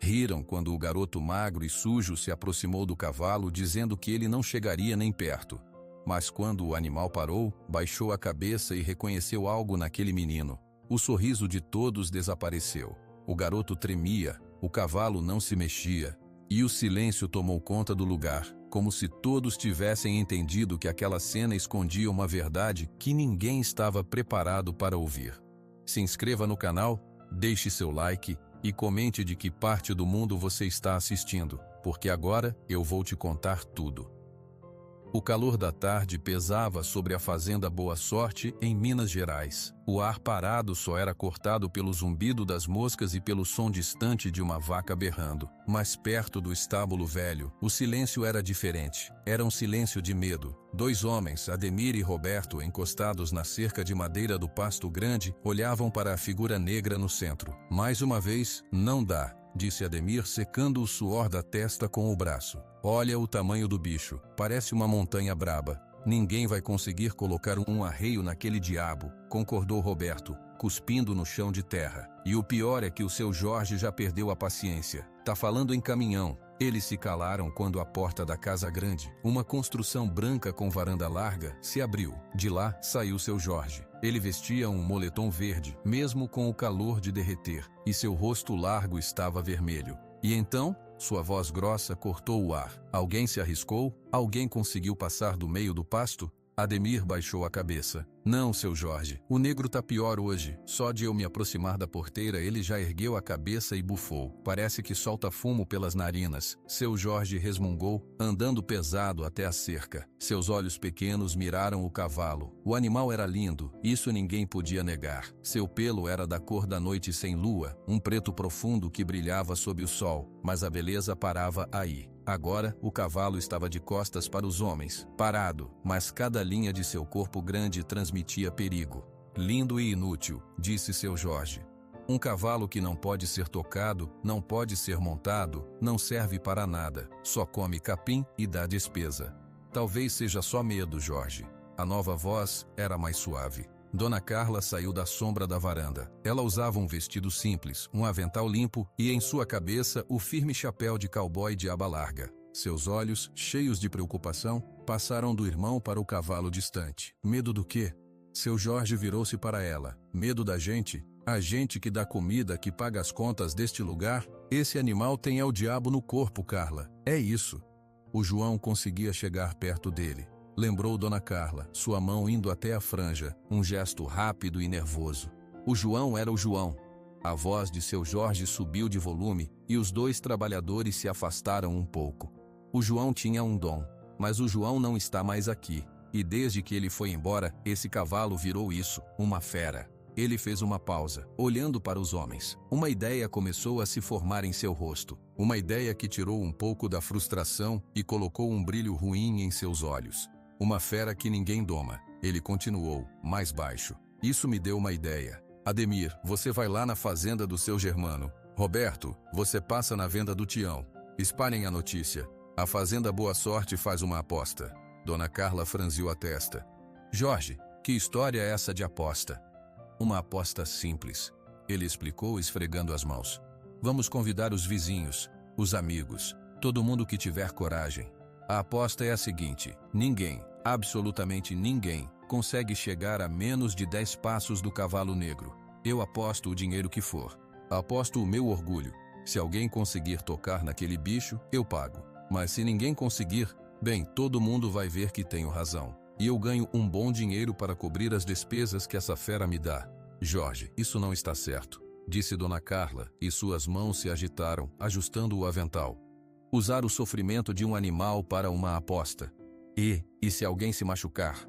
Riram quando o garoto magro e sujo se aproximou do cavalo, dizendo que ele não chegaria nem perto. Mas quando o animal parou, baixou a cabeça e reconheceu algo naquele menino. O sorriso de todos desapareceu. O garoto tremia, o cavalo não se mexia, e o silêncio tomou conta do lugar, como se todos tivessem entendido que aquela cena escondia uma verdade que ninguém estava preparado para ouvir. Se inscreva no canal, deixe seu like e comente de que parte do mundo você está assistindo, porque agora eu vou te contar tudo. O calor da tarde pesava sobre a fazenda Boa Sorte, em Minas Gerais. O ar parado só era cortado pelo zumbido das moscas e pelo som distante de uma vaca berrando. Mas perto do estábulo velho, o silêncio era diferente. Era um silêncio de medo. Dois homens, Ademir e Roberto, encostados na cerca de madeira do pasto grande, olhavam para a figura negra no centro. Mais uma vez, não dá, disse Ademir, secando o suor da testa com o braço. Olha o tamanho do bicho, parece uma montanha braba. Ninguém vai conseguir colocar um arreio naquele diabo, concordou Roberto, cuspindo no chão de terra. E o pior é que o seu Jorge já perdeu a paciência. Tá falando em caminhão. Eles se calaram quando a porta da casa grande, uma construção branca com varanda larga, se abriu. De lá saiu seu Jorge. Ele vestia um moletom verde, mesmo com o calor de derreter, e seu rosto largo estava vermelho. E então, sua voz grossa cortou o ar. Alguém se arriscou? Alguém conseguiu passar do meio do pasto? Ademir baixou a cabeça. Não, seu Jorge, o negro tá pior hoje. Só de eu me aproximar da porteira ele já ergueu a cabeça e bufou. Parece que solta fumo pelas narinas. Seu Jorge resmungou, andando pesado até a cerca. Seus olhos pequenos miraram o cavalo. O animal era lindo, isso ninguém podia negar. Seu pelo era da cor da noite sem lua, um preto profundo que brilhava sob o sol, mas a beleza parava aí. Agora, o cavalo estava de costas para os homens, parado, mas cada linha de seu corpo grande transmitia perigo. Lindo e inútil, disse seu Jorge. Um cavalo que não pode ser tocado, não pode ser montado, não serve para nada, só come capim e dá despesa. Talvez seja só medo, Jorge. A nova voz era mais suave. Dona Carla saiu da sombra da varanda. Ela usava um vestido simples, um avental limpo e em sua cabeça o firme chapéu de cowboy de aba larga. Seus olhos, cheios de preocupação, passaram do irmão para o cavalo distante. Medo do quê? Seu Jorge virou-se para ela. Medo da gente? A gente que dá comida, que paga as contas deste lugar? Esse animal tem o diabo no corpo, Carla. É isso. O João conseguia chegar perto dele. Lembrou Dona Carla, sua mão indo até a franja, um gesto rápido e nervoso. O João era o João. A voz de seu Jorge subiu de volume e os dois trabalhadores se afastaram um pouco. O João tinha um dom, mas o João não está mais aqui. E desde que ele foi embora, esse cavalo virou isso, uma fera. Ele fez uma pausa, olhando para os homens. Uma ideia começou a se formar em seu rosto. Uma ideia que tirou um pouco da frustração e colocou um brilho ruim em seus olhos. Uma fera que ninguém doma. Ele continuou, mais baixo. Isso me deu uma ideia. Ademir, você vai lá na fazenda do seu Germano. Roberto, você passa na venda do Tião. Espalhem a notícia. A fazenda Boa Sorte faz uma aposta. Dona Carla franziu a testa. Jorge, que história é essa de aposta? Uma aposta simples. Ele explicou, esfregando as mãos. Vamos convidar os vizinhos, os amigos, todo mundo que tiver coragem. A aposta é a seguinte: ninguém, absolutamente ninguém, consegue chegar a menos de 10 passos do cavalo negro. Eu aposto o dinheiro que for. Aposto o meu orgulho. Se alguém conseguir tocar naquele bicho, eu pago. Mas se ninguém conseguir, bem, todo mundo vai ver que tenho razão. E eu ganho um bom dinheiro para cobrir as despesas que essa fera me dá. Jorge, isso não está certo, disse Dona Carla, e suas mãos se agitaram, ajustando o avental. Usar o sofrimento de um animal para uma aposta. E se alguém se machucar?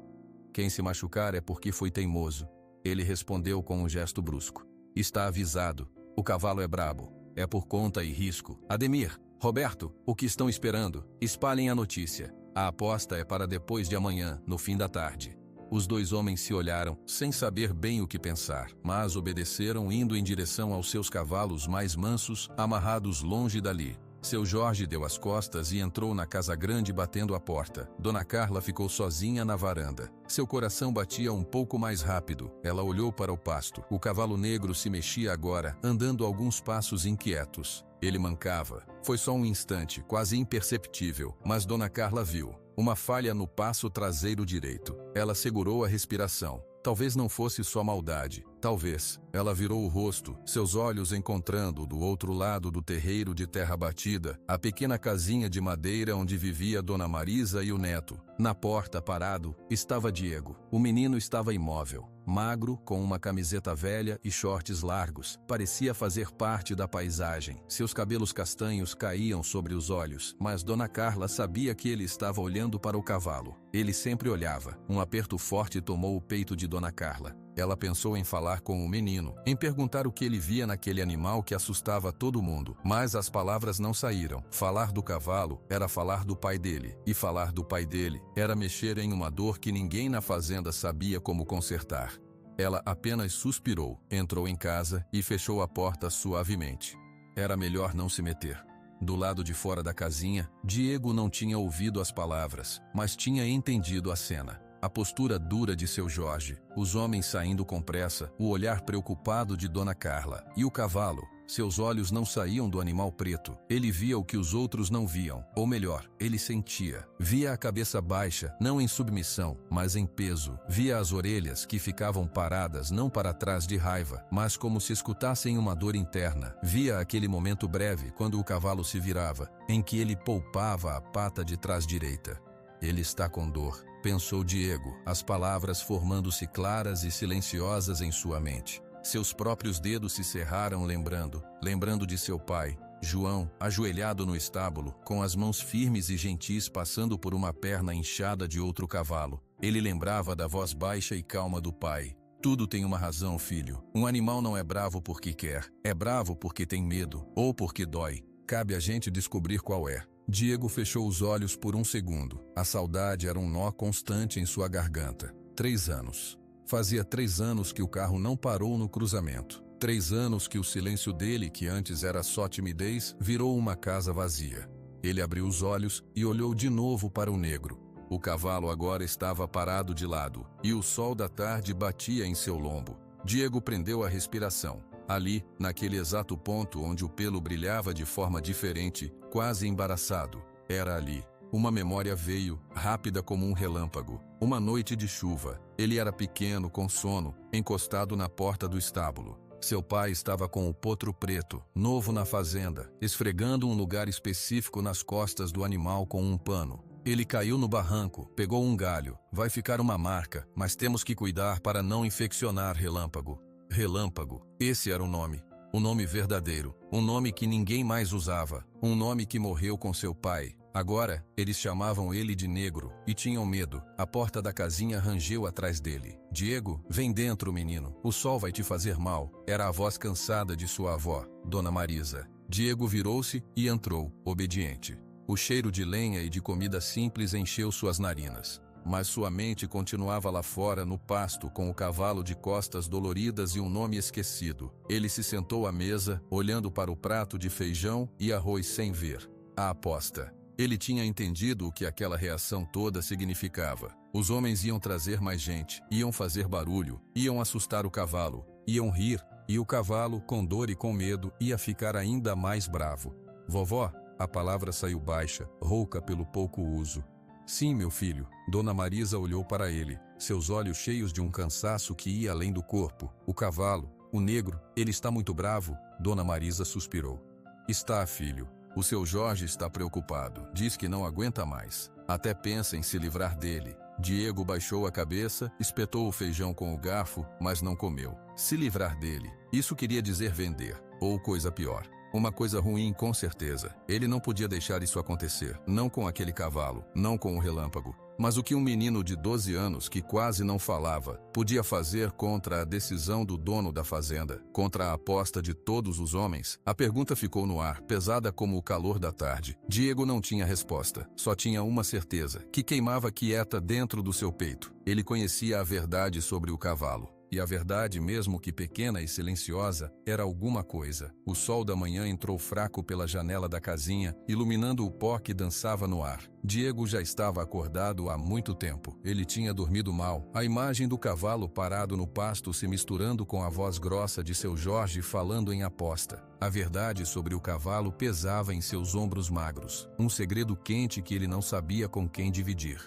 Quem se machucar é porque foi teimoso. Ele respondeu com um gesto brusco. Está avisado. O cavalo é brabo. É por conta e risco. Ademir, Roberto, o que estão esperando? Espalhem a notícia. A aposta é para depois de amanhã, no fim da tarde. Os dois homens se olharam, sem saber bem o que pensar, mas obedeceram, indo em direção aos seus cavalos mais mansos, amarrados longe dali. Seu Jorge deu as costas e entrou na casa grande batendo a porta. Dona Carla ficou sozinha na varanda. Seu coração batia um pouco mais rápido. Ela olhou para o pasto. O cavalo negro se mexia agora, andando alguns passos inquietos. Ele mancava. Foi só um instante, quase imperceptível, mas Dona Carla viu uma falha no passo traseiro direito. Ela segurou a respiração. Talvez não fosse só maldade. Talvez. Ela virou o rosto, seus olhos encontrando do outro lado do terreiro de terra batida, a pequena casinha de madeira onde vivia Dona Marisa e o neto. Na porta, parado, estava Diego. O menino estava imóvel, magro, com uma camiseta velha e shorts largos. Parecia fazer parte da paisagem. Seus cabelos castanhos caíam sobre os olhos, mas Dona Carla sabia que ele estava olhando para o cavalo. Ele sempre olhava. Um aperto forte tomou o peito de Dona Carla. Ela pensou em falar com o menino, em perguntar o que ele via naquele animal que assustava todo mundo. Mas as palavras não saíram. Falar do cavalo era falar do pai dele. E falar do pai dele era mexer em uma dor que ninguém na fazenda sabia como consertar. Ela apenas suspirou, entrou em casa e fechou a porta suavemente. Era melhor não se meter. Do lado de fora da casinha, Diego não tinha ouvido as palavras, mas tinha entendido a cena. A postura dura de seu Jorge, os homens saindo com pressa, o olhar preocupado de Dona Carla. E o cavalo? Seus olhos não saíam do animal preto. Ele via o que os outros não viam. Ou melhor, ele sentia. Via a cabeça baixa, não em submissão, mas em peso. Via as orelhas que ficavam paradas não para trás de raiva, mas como se escutassem uma dor interna. Via aquele momento breve, quando o cavalo se virava, em que ele poupava a pata de trás direita. Ele está com dor, pensou Diego, as palavras formando-se claras e silenciosas em sua mente. Seus próprios dedos se cerraram lembrando de seu pai, João, ajoelhado no estábulo, com as mãos firmes e gentis passando por uma perna inchada de outro cavalo. Ele lembrava da voz baixa e calma do pai. Tudo tem uma razão, filho. Um animal não é bravo porque quer, é bravo porque tem medo, ou porque dói. Cabe a gente descobrir qual é. Diego fechou os olhos por um segundo. A saudade era um nó constante em sua garganta. 3 anos. Fazia 3 anos que o carro não parou no cruzamento. 3 anos que o silêncio dele, que antes era só timidez, virou uma casa vazia. Ele abriu os olhos e olhou de novo para o negro. O cavalo agora estava parado de lado, e o sol da tarde batia em seu lombo. Diego prendeu a respiração. Ali, naquele exato ponto onde o pelo brilhava de forma diferente, quase embaraçado, era ali. Uma memória veio, rápida como um relâmpago. Uma noite de chuva. Ele era pequeno, com sono, encostado na porta do estábulo. Seu pai estava com o potro preto, novo na fazenda, esfregando um lugar específico nas costas do animal com um pano. Ele caiu no barranco, pegou um galho. Vai ficar uma marca, mas temos que cuidar para não infeccionar Relâmpago. Relâmpago, esse era o nome verdadeiro, um nome que ninguém mais usava, um nome que morreu com seu pai. Agora, eles chamavam ele de Negro, e tinham medo. A porta da casinha rangeu atrás dele. Diego, vem dentro, menino, o sol vai te fazer mal. Era a voz cansada de sua avó, Dona Marisa. Diego virou-se e entrou, obediente. O cheiro de lenha e de comida simples encheu suas narinas. Mas sua mente continuava lá fora, no pasto, com o cavalo de costas doloridas e um nome esquecido. Ele se sentou à mesa, olhando para o prato de feijão e arroz sem ver. A aposta. Ele tinha entendido o que aquela reação toda significava. Os homens iam trazer mais gente, iam fazer barulho, iam assustar o cavalo, iam rir, e o cavalo, com dor e com medo, ia ficar ainda mais bravo. Vovó, a palavra saiu baixa, rouca pelo pouco uso. Sim, meu filho. Dona Marisa olhou para ele, seus olhos cheios de um cansaço que ia além do corpo. O cavalo, o negro, ele está muito bravo? Dona Marisa suspirou. Está, filho. O seu Jorge está preocupado. Diz que não aguenta mais. Até pensa em se livrar dele. Diego baixou a cabeça, espetou o feijão com o garfo, mas não comeu. Se livrar dele. Isso queria dizer vender, ou coisa pior. Uma coisa ruim, com certeza. Ele não podia deixar isso acontecer. Não com aquele cavalo, não com o relâmpago. Mas o que um menino de 12 anos, que quase não falava, podia fazer contra a decisão do dono da fazenda, contra a aposta de todos os homens? A pergunta ficou no ar, pesada como o calor da tarde. Diego não tinha resposta. Só tinha uma certeza, que queimava quieta dentro do seu peito. Ele conhecia a verdade sobre o cavalo. E a verdade, mesmo que pequena e silenciosa, era alguma coisa. O sol da manhã entrou fraco pela janela da casinha, iluminando o pó que dançava no ar. Diego já estava acordado há muito tempo. Ele tinha dormido mal. A imagem do cavalo parado no pasto se misturando com a voz grossa de seu Jorge falando em aposta. A verdade sobre o cavalo pesava em seus ombros magros. Um segredo quente que ele não sabia com quem dividir.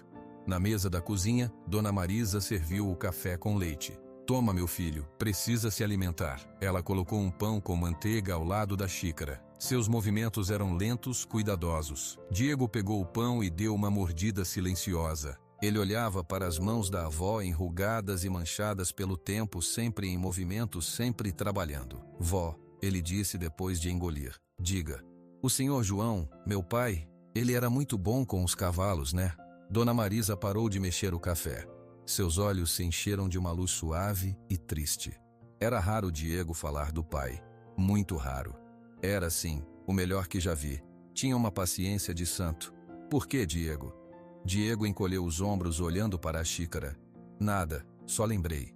Na mesa da cozinha, Dona Marisa serviu o café com leite. Toma, meu filho, precisa se alimentar. Ela colocou um pão com manteiga ao lado da xícara. Seus movimentos eram lentos, cuidadosos. Diego pegou o pão e deu uma mordida silenciosa. Ele olhava para as mãos da avó enrugadas e manchadas pelo tempo, sempre em movimento, sempre trabalhando. Vó, ele disse depois de engolir. Diga. O senhor João, meu pai, ele era muito bom com os cavalos, né? Dona Marisa parou de mexer o café. Seus olhos se encheram de uma luz suave e triste. Era raro Diego falar do pai. Muito raro. Era, sim, o melhor que já vi. Tinha uma paciência de santo. Por que, Diego? Diego encolheu os ombros olhando para a xícara. Nada, só lembrei.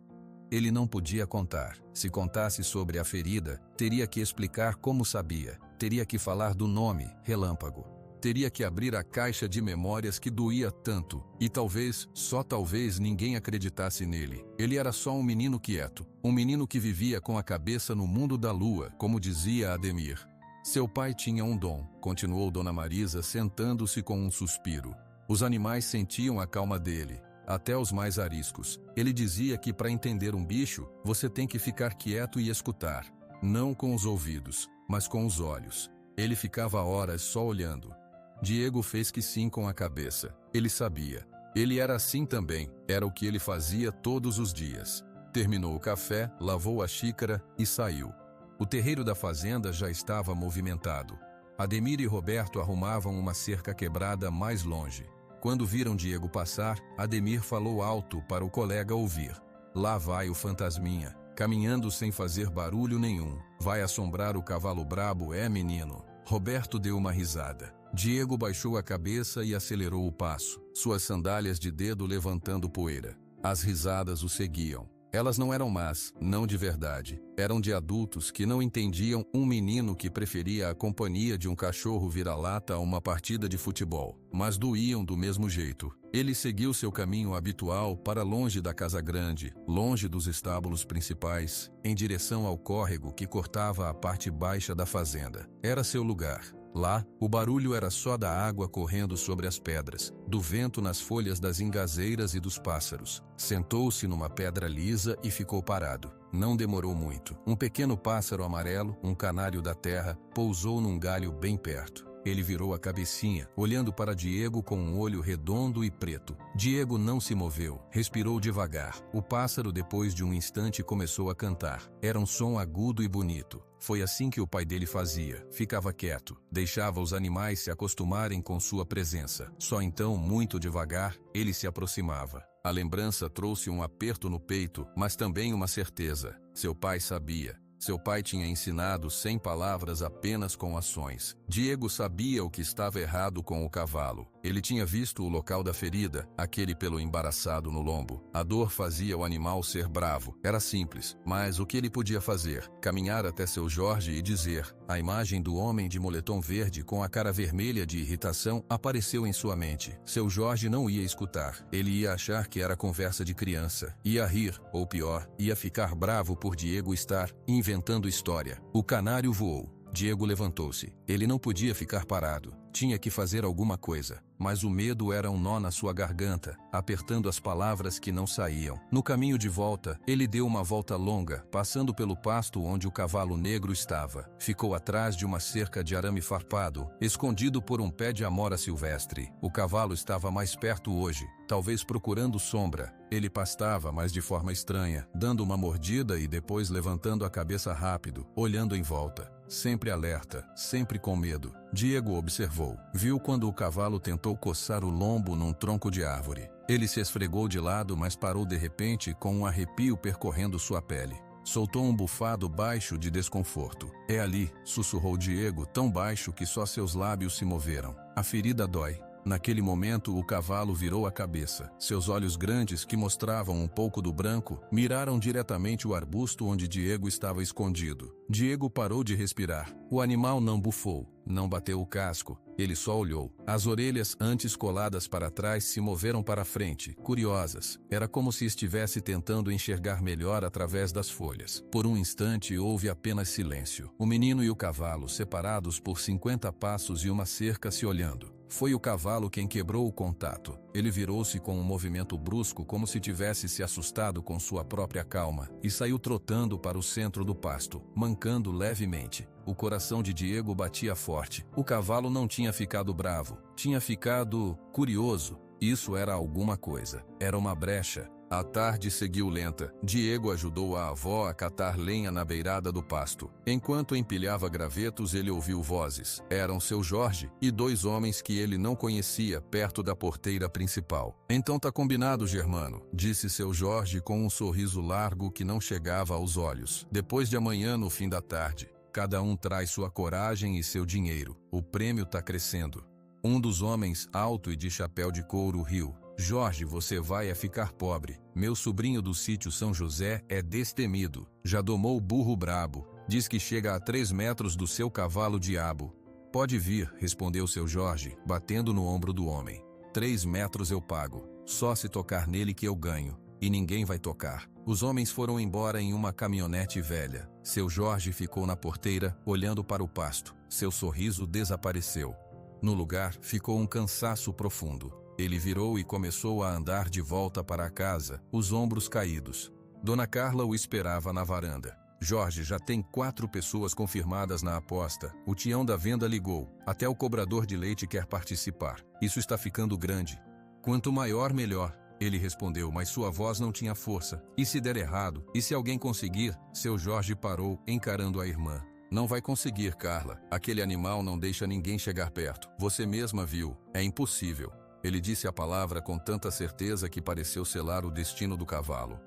Ele não podia contar. Se contasse sobre a ferida, teria que explicar como sabia. Teria que falar do nome, Relâmpago. Teria que abrir a caixa de memórias que doía tanto. E talvez, só talvez, ninguém acreditasse nele. Ele era só um menino quieto. Um menino que vivia com a cabeça no mundo da lua, como dizia Ademir. Seu pai tinha um dom, continuou Dona Marisa, sentando-se com um suspiro. Os animais sentiam a calma dele, até os mais ariscos. Ele dizia que para entender um bicho, você tem que ficar quieto e escutar. Não com os ouvidos, mas com os olhos. Ele ficava horas só olhando. Diego fez que sim com a cabeça. Ele sabia. Ele era assim também. Era o que ele fazia todos os dias. Terminou o café, lavou a xícara e saiu. O terreiro da fazenda já estava movimentado. Ademir e Roberto arrumavam uma cerca quebrada mais longe. Quando viram Diego passar, Ademir falou alto para o colega ouvir. Lá vai o fantasminha, caminhando sem fazer barulho nenhum. Vai assombrar o cavalo brabo, é, menino? Roberto deu uma risada. Diego baixou a cabeça e acelerou o passo, suas sandálias de dedo levantando poeira. As risadas o seguiam. Elas não eram más, não de verdade. Eram de adultos que não entendiam um menino que preferia a companhia de um cachorro vira-lata a uma partida de futebol. Mas doíam do mesmo jeito. Ele seguiu seu caminho habitual para longe da casa grande, longe dos estábulos principais, em direção ao córrego que cortava a parte baixa da fazenda. Era seu lugar. Lá, o barulho era só da água correndo sobre as pedras, do vento nas folhas das ingazeiras e dos pássaros. Sentou-se numa pedra lisa e ficou parado. Não demorou muito. Um pequeno pássaro amarelo, um canário da terra, pousou num galho bem perto. Ele virou a cabecinha, olhando para Diego com um olho redondo e preto. Diego não se moveu, respirou devagar. O pássaro, depois de um instante, começou a cantar. Era um som agudo e bonito. Foi assim que o pai dele fazia. Ficava quieto, deixava os animais se acostumarem com sua presença. Só então, muito devagar, ele se aproximava. A lembrança trouxe um aperto no peito, mas também uma certeza. Seu pai sabia. Seu pai tinha ensinado sem palavras, apenas com ações. Diego sabia o que estava errado com o cavalo. Ele tinha visto o local da ferida, aquele pelo embaraçado no lombo. A dor fazia o animal ser bravo. Era simples, mas o que ele podia fazer? Caminhar até seu Jorge e dizer. A imagem do homem de moletom verde com a cara vermelha de irritação apareceu em sua mente. Seu Jorge não ia escutar. Ele ia achar que era conversa de criança. Ia rir, ou pior, ia ficar bravo por Diego estar inventando história. O canário voou. Diego levantou-se. Ele não podia ficar parado. Tinha que fazer alguma coisa. Mas o medo era um nó na sua garganta, apertando as palavras que não saíam. No caminho de volta, ele deu uma volta longa, passando pelo pasto onde o cavalo negro estava. Ficou atrás de uma cerca de arame farpado, escondido por um pé de amora silvestre. O cavalo estava mais perto hoje, talvez procurando sombra. Ele pastava, mas de forma estranha, dando uma mordida e depois levantando a cabeça rápido, olhando em volta. Sempre alerta, sempre com medo. Diego observou. Viu quando o cavalo tentou coçar o lombo num tronco de árvore. Ele se esfregou de lado, mas parou de repente com um arrepio percorrendo sua pele. Soltou um bufado baixo de desconforto. É ali, sussurrou Diego, tão baixo que só seus lábios se moveram. A ferida dói. Naquele momento, o cavalo virou a cabeça. Seus olhos grandes, que mostravam um pouco do branco, miraram diretamente o arbusto onde Diego estava escondido. Diego parou de respirar. O animal não bufou, não bateu o casco. Ele só olhou. As orelhas, antes coladas para trás, se moveram para frente, curiosas. Era como se estivesse tentando enxergar melhor através das folhas. Por um instante, houve apenas silêncio. O menino e o cavalo, separados por 50 passos e uma cerca, se olhando. Foi o cavalo quem quebrou o contato. Ele virou-se com um movimento brusco, como se tivesse se assustado com sua própria calma, e saiu trotando para o centro do pasto, mancando levemente. O coração de Diego batia forte. O cavalo não tinha ficado bravo, tinha ficado curioso. Isso era alguma coisa. Era uma brecha. A tarde seguiu lenta. Diego ajudou a avó a catar lenha na beirada do pasto. Enquanto empilhava gravetos, ele ouviu vozes. Eram seu Jorge e 2 homens que ele não conhecia perto da porteira principal. "Então tá combinado, Germano", disse seu Jorge com um sorriso largo que não chegava aos olhos. "Depois de amanhã, no fim da tarde, cada um traz sua coragem e seu dinheiro. O prêmio tá crescendo." Um dos homens, alto e de chapéu de couro, riu. "Jorge, você vai ficar pobre. Meu sobrinho do sítio São José é destemido. Já domou burro brabo. Diz que chega a 3 metros do seu cavalo diabo." "Pode vir", respondeu seu Jorge, batendo no ombro do homem. 3 metros eu pago. Só se tocar nele que eu ganho. E ninguém vai tocar." Os homens foram embora em uma caminhonete velha. Seu Jorge ficou na porteira, olhando para o pasto. Seu sorriso desapareceu. No lugar, ficou um cansaço profundo. Ele virou e começou a andar de volta para a casa, os ombros caídos. Dona Carla o esperava na varanda. "Jorge, já tem 4 pessoas confirmadas na aposta. O tião da venda ligou. Até o cobrador de leite quer participar. Isso está ficando grande." "Quanto maior, melhor", ele respondeu, mas sua voz não tinha força. "E se der errado? E se alguém conseguir?" Seu Jorge parou, encarando a irmã. "Não vai conseguir, Carla. Aquele animal não deixa ninguém chegar perto. Você mesma viu. É impossível." Ele disse a palavra com tanta certeza que pareceu selar o destino do cavalo.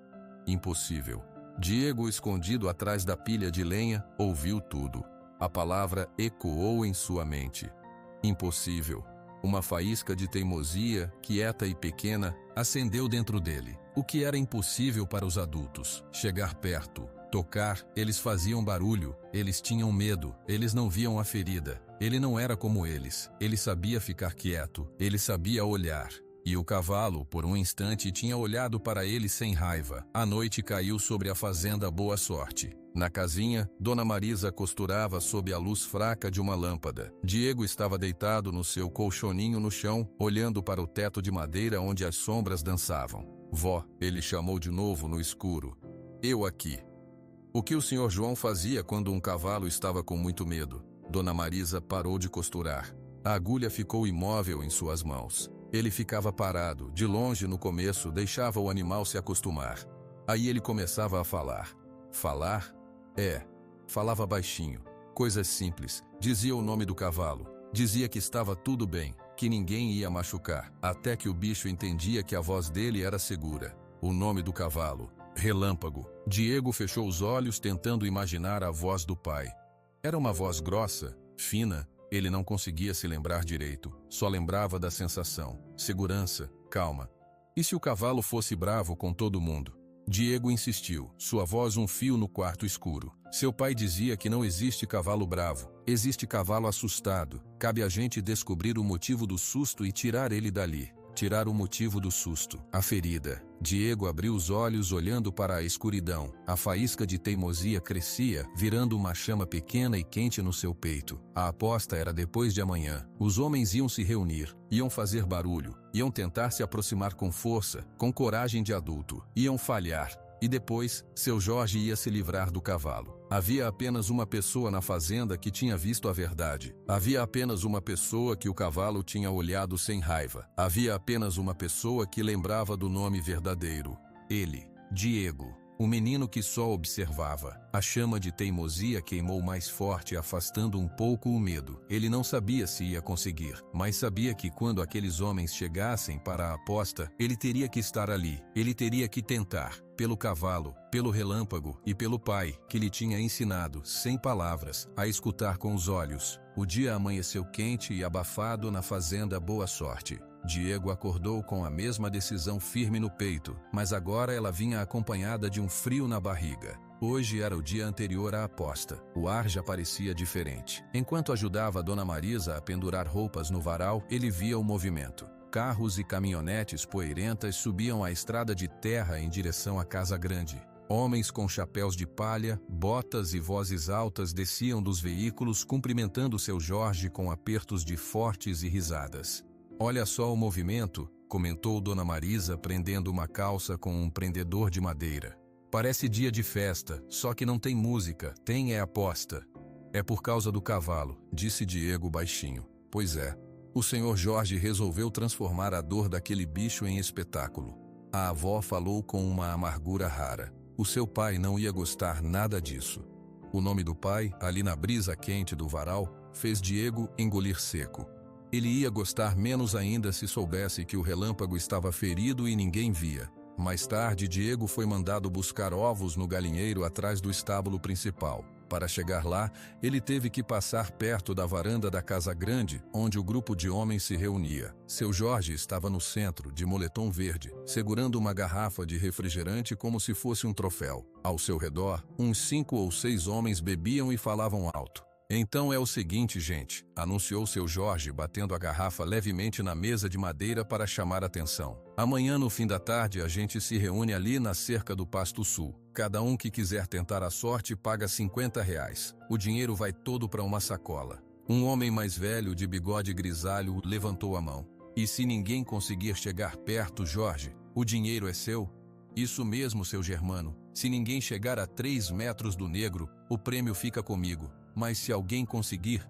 Impossível. Diego, escondido atrás da pilha de lenha, ouviu tudo. A palavra ecoou em sua mente. Impossível. Uma faísca de teimosia, quieta e pequena, acendeu dentro dele. O que era impossível para os adultos? Chegar perto. Tocar, eles faziam barulho, eles tinham medo, eles não viam a ferida. Ele não era como eles, ele sabia ficar quieto, ele sabia olhar. E o cavalo, por um instante, tinha olhado para ele sem raiva. A noite caiu sobre a fazenda Boa Sorte. Na casinha, Dona Marisa costurava sob a luz fraca de uma lâmpada. Diego estava deitado no seu colchoninho no chão, olhando para o teto de madeira onde as sombras dançavam. "Vó", ele chamou de novo no escuro. "Eu aqui." "O que o Sr. João fazia quando um cavalo estava com muito medo?" Dona Marisa parou de costurar. A agulha ficou imóvel em suas mãos. Ele ficava parado, de longe no começo, deixava o animal se acostumar. Aí ele começava a falar. Falar? Falava baixinho. Coisas simples. Dizia o nome do cavalo. Dizia que estava tudo bem, que ninguém ia machucar. Até que o bicho entendia que a voz dele era segura. O nome do cavalo. Relâmpago. Diego fechou os olhos tentando imaginar a voz do pai. Era uma voz grossa, fina. Ele não conseguia se lembrar direito. Só lembrava da sensação. Segurança, calma. E se o cavalo fosse bravo com todo mundo? Diego insistiu, sua voz um fio no quarto escuro. Seu pai dizia que não existe cavalo bravo. Existe cavalo assustado. Cabe a gente descobrir o motivo do susto e tirar ele dali. Tirar o motivo do susto. A ferida. Diego abriu os olhos olhando para a escuridão. A faísca de teimosia crescia, virando uma chama pequena e quente no seu peito. A aposta era depois de amanhã. Os homens iam se reunir, iam fazer barulho, iam tentar se aproximar com força, com coragem de adulto. Iam falhar. E depois, seu Jorge ia se livrar do cavalo. Havia apenas uma pessoa na fazenda que tinha visto a verdade. Havia apenas uma pessoa que o cavalo tinha olhado sem raiva. Havia apenas uma pessoa que lembrava do nome verdadeiro. Ele, Diego. O menino que só observava. A chama de teimosia queimou mais forte, afastando um pouco o medo. Ele não sabia se ia conseguir, mas sabia que quando aqueles homens chegassem para a aposta, ele teria que estar ali. Ele teria que tentar. Pelo cavalo, pelo relâmpago e pelo pai, que lhe tinha ensinado, sem palavras, a escutar com os olhos. O dia amanheceu quente e abafado na fazenda Boa Sorte. Diego acordou com a mesma decisão firme no peito, mas agora ela vinha acompanhada de um frio na barriga. Hoje era o dia anterior à aposta. O ar já parecia diferente. Enquanto ajudava a Dona Marisa a pendurar roupas no varal, ele via o movimento. Carros e caminhonetes poeirentas subiam a estrada de terra em direção à casa grande. Homens com chapéus de palha, botas e vozes altas desciam dos veículos cumprimentando seu Jorge com apertos de fortes e risadas. "Olha só o movimento", comentou Dona Marisa prendendo uma calça com um prendedor de madeira. "Parece dia de festa, só que não tem música, tem é aposta." "É por causa do cavalo", disse Diego baixinho. "Pois é. O senhor Jorge resolveu transformar a dor daquele bicho em espetáculo." A avó falou com uma amargura rara. O seu pai não ia gostar nada disso. O nome do pai, ali na brisa quente do varal, fez Diego engolir seco. Ele ia gostar menos ainda se soubesse que o relâmpago estava ferido e ninguém via. Mais tarde, Diego foi mandado buscar ovos no galinheiro atrás do estábulo principal. Para chegar lá, ele teve que passar perto da varanda da casa grande, onde o grupo de homens se reunia. Seu Jorge estava no centro, de moletom verde, segurando uma garrafa de refrigerante como se fosse um troféu. Ao seu redor, uns 5 ou 6 homens bebiam e falavam alto. "Então é o seguinte, gente", anunciou seu Jorge, batendo a garrafa levemente na mesa de madeira para chamar atenção. "Amanhã, no fim da tarde, a gente se reúne ali na cerca do Pasto Sul. Cada um que quiser tentar a sorte paga R$50. O dinheiro vai todo para uma sacola." Um homem mais velho, de bigode grisalho, levantou a mão. "E se ninguém conseguir chegar perto, Jorge, o dinheiro é seu?" "Isso mesmo, seu Germano. Se ninguém chegar a 3 metros do negro, o prêmio fica comigo. Mas se alguém conseguir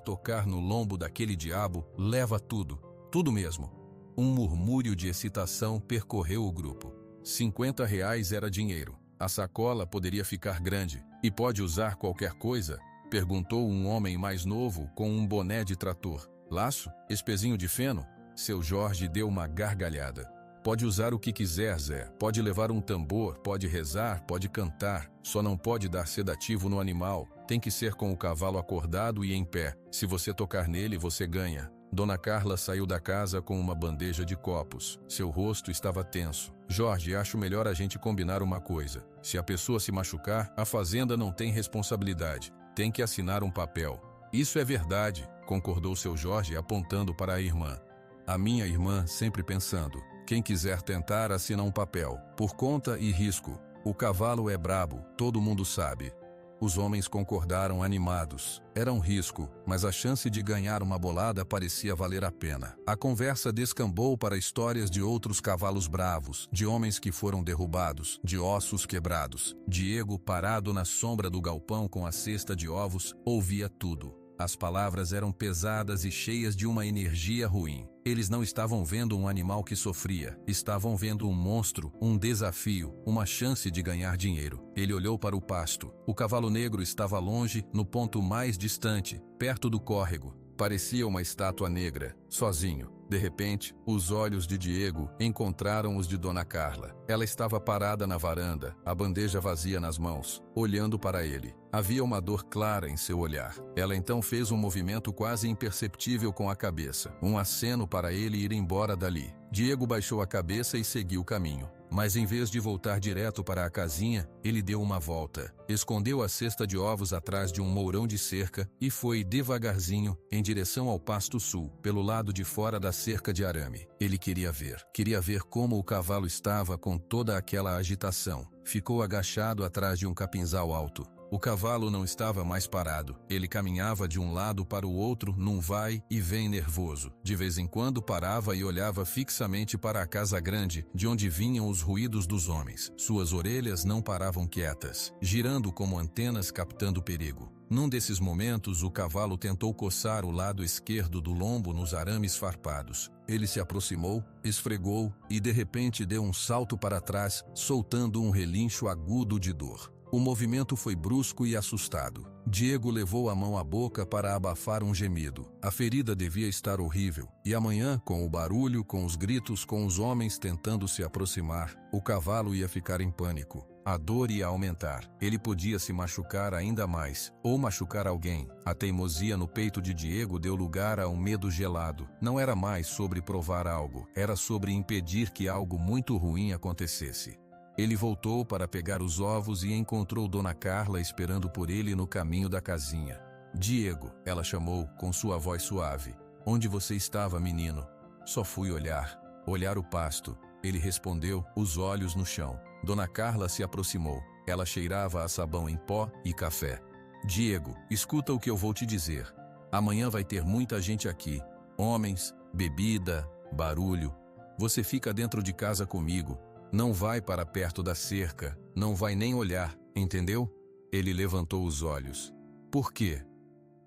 tocar no lombo daquele diabo, leva tudo. Tudo mesmo." Um murmúrio de excitação percorreu o grupo. R$50 era dinheiro. A sacola poderia ficar grande. "E pode usar qualquer coisa?" perguntou um homem mais novo com um boné de trator. "Laço? Espezinho de feno?" Seu Jorge deu uma gargalhada. "Pode usar o que quiser, Zé. Pode levar um tambor, pode rezar, pode cantar. Só não pode dar sedativo no animal. Tem que ser com o cavalo acordado e em pé. Se você tocar nele, você ganha." Dona Carla saiu da casa com uma bandeja de copos. Seu rosto estava tenso. "Jorge, acho melhor a gente combinar uma coisa. Se a pessoa se machucar, a fazenda não tem responsabilidade. Tem que assinar um papel." "Isso é verdade", concordou seu Jorge apontando para a irmã. "A minha irmã sempre pensando. Quem quiser tentar, assina um papel. Por conta e risco. O cavalo é brabo, todo mundo sabe." Os homens concordaram animados. Era um risco, mas a chance de ganhar uma bolada parecia valer a pena. A conversa descambou para histórias de outros cavalos bravos, de homens que foram derrubados, de ossos quebrados. Diego, parado na sombra do galpão com a cesta de ovos, ouvia tudo. As palavras eram pesadas e cheias de uma energia ruim. Eles não estavam vendo um animal que sofria, estavam vendo um monstro, um desafio, uma chance de ganhar dinheiro. Ele olhou para o pasto. O cavalo negro estava longe, no ponto mais distante, perto do córrego. Parecia uma estátua negra, sozinho. De repente, os olhos de Diego encontraram os de Dona Carla. Ela estava parada na varanda, a bandeja vazia nas mãos, olhando para ele. Havia uma dor clara em seu olhar. Ela então fez um movimento quase imperceptível com a cabeça, um aceno para ele ir embora dali. Diego baixou a cabeça e seguiu o caminho. Mas em vez de voltar direto para a casinha, ele deu uma volta, escondeu a cesta de ovos atrás de um mourão de cerca e foi devagarzinho em direção ao Pasto Sul, pelo lado de fora da cerca de arame. Ele queria ver como o cavalo estava com toda aquela agitação. Ficou agachado atrás de um capinzal alto. O cavalo não estava mais parado. Ele caminhava de um lado para o outro num vai e vem nervoso. De vez em quando parava e olhava fixamente para a casa grande, de onde vinham os ruídos dos homens. Suas orelhas não paravam quietas, girando como antenas captando perigo. Num desses momentos, o cavalo tentou coçar o lado esquerdo do lombo nos arames farpados. Ele se aproximou, esfregou e de repente deu um salto para trás, soltando um relincho agudo de dor. O movimento foi brusco e assustado. Diego levou a mão à boca para abafar um gemido. A ferida devia estar horrível. E amanhã, com o barulho, com os gritos, com os homens tentando se aproximar, o cavalo ia ficar em pânico. A dor ia aumentar. Ele podia se machucar ainda mais, ou machucar alguém. A teimosia no peito de Diego deu lugar a um medo gelado. Não era mais sobre provar algo, era sobre impedir que algo muito ruim acontecesse. Ele voltou para pegar os ovos e encontrou Dona Carla esperando por ele no caminho da casinha. Diego, ela chamou com sua voz suave. Onde você estava, menino? Só fui olhar o pasto. Ele respondeu, os olhos no chão. Dona Carla se aproximou. Ela cheirava a sabão em pó e café. Diego, escuta o que eu vou te dizer. Amanhã vai ter muita gente aqui. Homens, bebida, barulho. Você fica dentro de casa comigo. Não vai para perto da cerca. Não vai nem olhar, entendeu? Ele levantou os olhos. Por quê?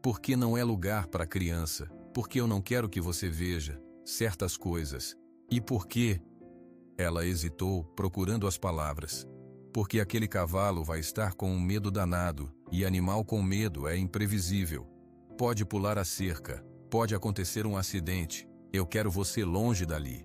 Porque não é lugar para criança. Porque eu não quero que você veja certas coisas. E por quê? Ela hesitou, procurando as palavras. Porque aquele cavalo vai estar com um medo danado, e animal com medo é imprevisível. Pode pular a cerca, pode acontecer um acidente. Eu quero você longe dali.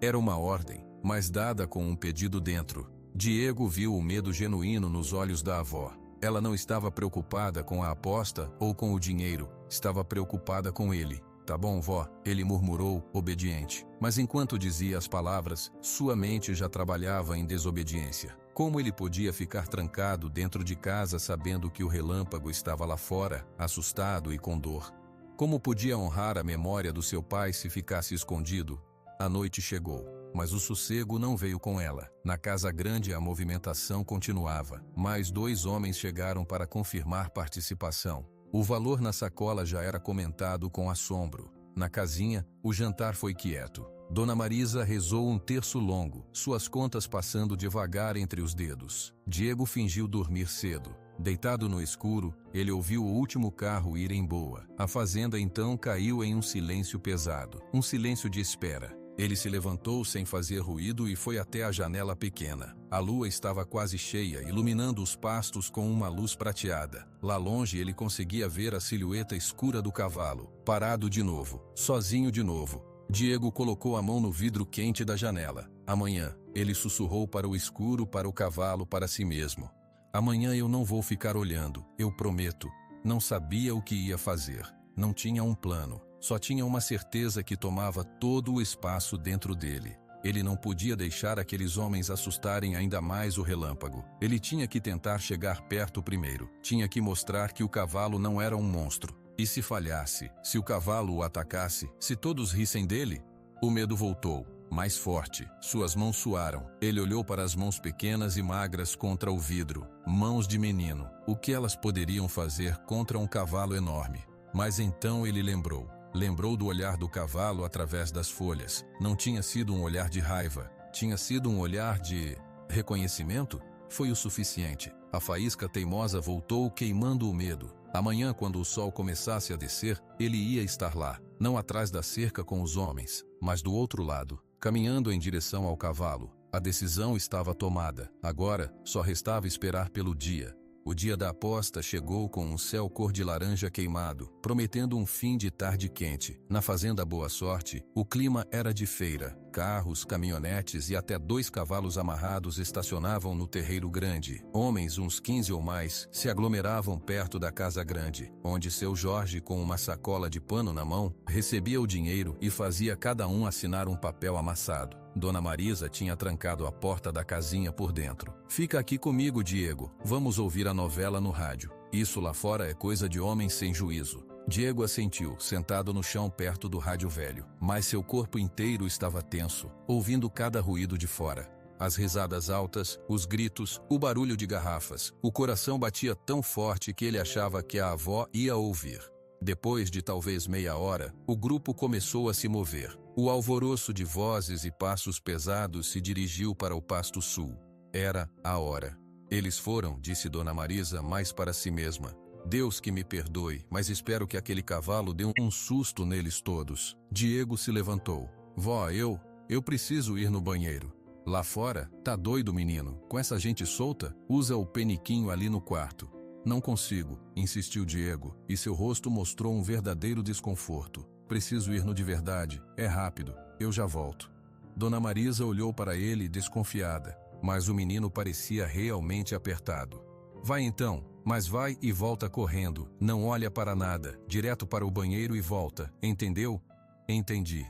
Era uma ordem, mas dada com um pedido dentro. Diego viu o medo genuíno nos olhos da avó. Ela não estava preocupada com a aposta ou com o dinheiro, estava preocupada com ele. Tá bom, vó, ele murmurou, obediente. Mas enquanto dizia as palavras, sua mente já trabalhava em desobediência. Como ele podia ficar trancado dentro de casa sabendo que o relâmpago estava lá fora, assustado e com dor? Como podia honrar a memória do seu pai se ficasse escondido? A noite chegou, mas o sossego não veio com ela. Na casa grande a movimentação continuava. Mais 2 homens chegaram para confirmar participação. O valor na sacola já era comentado com assombro. Na casinha, o jantar foi quieto. Dona Marisa rezou um terço longo, suas contas passando devagar entre os dedos. Diego fingiu dormir cedo. Deitado no escuro, ele ouviu o último carro ir em boa. A fazenda então caiu em um silêncio pesado, um silêncio de espera. Ele se levantou sem fazer ruído e foi até a janela pequena. A lua estava quase cheia, iluminando os pastos com uma luz prateada. Lá longe ele conseguia ver a silhueta escura do cavalo, parado de novo, sozinho de novo. Diego colocou a mão no vidro quente da janela. Amanhã, ele sussurrou para o escuro, para o cavalo, para si mesmo. Amanhã eu não vou ficar olhando, eu prometo. Não sabia o que ia fazer. Não tinha um plano. Só tinha uma certeza que tomava todo o espaço dentro dele. Ele não podia deixar aqueles homens assustarem ainda mais o relâmpago. Ele tinha que tentar chegar perto primeiro. Tinha que mostrar que o cavalo não era um monstro. E se falhasse, se o cavalo o atacasse, se todos rissem dele? O medo voltou, mais forte. Suas mãos suaram. Ele olhou para as mãos pequenas e magras contra o vidro. Mãos de menino. O que elas poderiam fazer contra um cavalo enorme? Mas então ele lembrou. Lembrou do olhar do cavalo através das folhas. Não tinha sido um olhar de raiva. Tinha sido um olhar de reconhecimento? Foi o suficiente. A faísca teimosa voltou queimando o medo. Amanhã, quando o sol começasse a descer, ele ia estar lá. Não atrás da cerca com os homens, mas do outro lado, caminhando em direção ao cavalo. A decisão estava tomada. Agora, só restava esperar pelo dia. O dia da aposta chegou com um céu cor de laranja queimado, prometendo um fim de tarde quente. Na fazenda Boa Sorte, o clima era de feira. Carros, caminhonetes e até 2 cavalos amarrados estacionavam no terreiro grande. Homens, uns 15 ou mais, se aglomeravam perto da casa grande, onde seu Jorge, com uma sacola de pano na mão, recebia o dinheiro e fazia cada um assinar um papel amassado. Dona Marisa tinha trancado a porta da casinha por dentro. Fica aqui comigo, Diego. Vamos ouvir a novela no rádio. Isso lá fora é coisa de homens sem juízo. Diego assentiu, sentado no chão perto do rádio velho. Mas seu corpo inteiro estava tenso, ouvindo cada ruído de fora. As risadas altas, os gritos, o barulho de garrafas. O coração batia tão forte que ele achava que a avó ia ouvir. Depois de talvez meia hora, o grupo começou a se mover. O alvoroço de vozes e passos pesados se dirigiu para o pasto sul. Era a hora. Eles foram, disse Dona Marisa, mais para si mesma. Deus que me perdoe, mas espero que aquele cavalo dê um susto neles todos. Diego se levantou. Vó, eu preciso ir no banheiro. Lá fora, tá doido, menino? Com essa gente solta? Usa o peniquinho ali no quarto. Não consigo, insistiu Diego, e seu rosto mostrou um verdadeiro desconforto. Preciso ir no de verdade, é rápido, eu já volto. Dona Marisa olhou para ele desconfiada. mas o menino parecia realmente apertado. Vai então, mas vai e volta correndo, não olha para nada, direto para o banheiro e volta, entendeu? Entendi.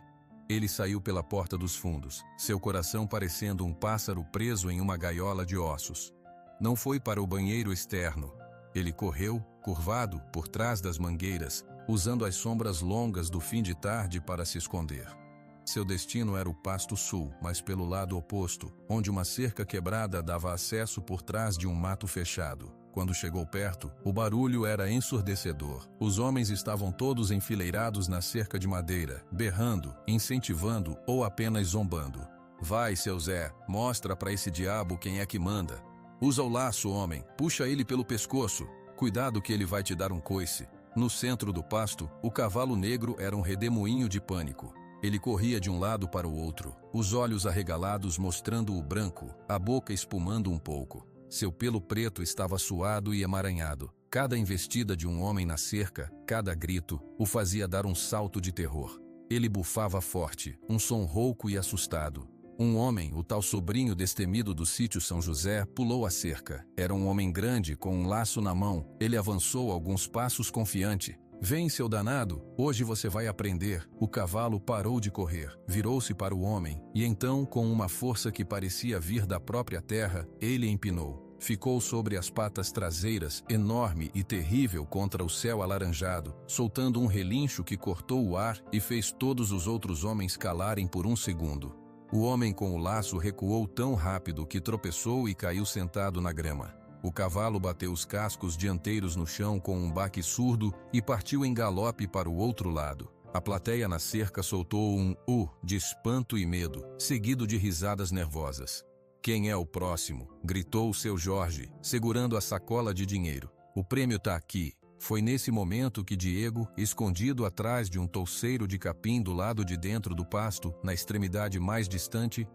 Ele saiu pela porta dos fundos, seu coração parecendo um pássaro preso em uma gaiola de ossos. Não foi para o banheiro externo. Ele correu, curvado, por trás das mangueiras, usando as sombras longas do fim de tarde para se esconder. Seu destino era o pasto sul, mas pelo lado oposto, onde uma cerca quebrada dava acesso por trás de um mato fechado. Quando chegou perto, o barulho era ensurdecedor. Os homens estavam todos enfileirados na cerca de madeira, berrando, incentivando ou apenas zombando. Vai, seu Zé, mostra para esse diabo quem é que manda. Usa o laço, homem, puxa ele pelo pescoço. Cuidado que ele vai te dar um coice. No centro do pasto, o cavalo negro era um redemoinho de pânico. Ele corria de um lado para o outro, os olhos arregalados mostrando o branco, a boca espumando um pouco. Seu pelo preto estava suado e emaranhado. Cada investida de um homem na cerca, cada grito, o fazia dar um salto de terror. Ele bufava forte, um som rouco e assustado. Um homem, o tal sobrinho destemido do sítio São José, pulou a cerca. Era um homem grande, com um laço na mão. Ele avançou alguns passos confiante. Vem, seu danado, hoje você vai aprender. O cavalo parou de correr, virou-se para o homem, e então, com uma força que parecia vir da própria terra, ele empinou. Ficou sobre as patas traseiras, enorme e terrível contra o céu alaranjado, soltando um relincho que cortou o ar e fez todos os outros homens calarem por um segundo. O homem com o laço recuou tão rápido que tropeçou e caiu sentado na grama. O cavalo bateu os cascos dianteiros no chão com um baque surdo e partiu em galope para o outro lado. A plateia na cerca soltou um de espanto e medo, seguido de risadas nervosas. Quem é o próximo? Gritou o seu Jorge, segurando a sacola de dinheiro. O prêmio tá aqui. Foi nesse momento que Diego, escondido atrás de um touceiro de capim do lado de dentro do pasto, na extremidade mais distante,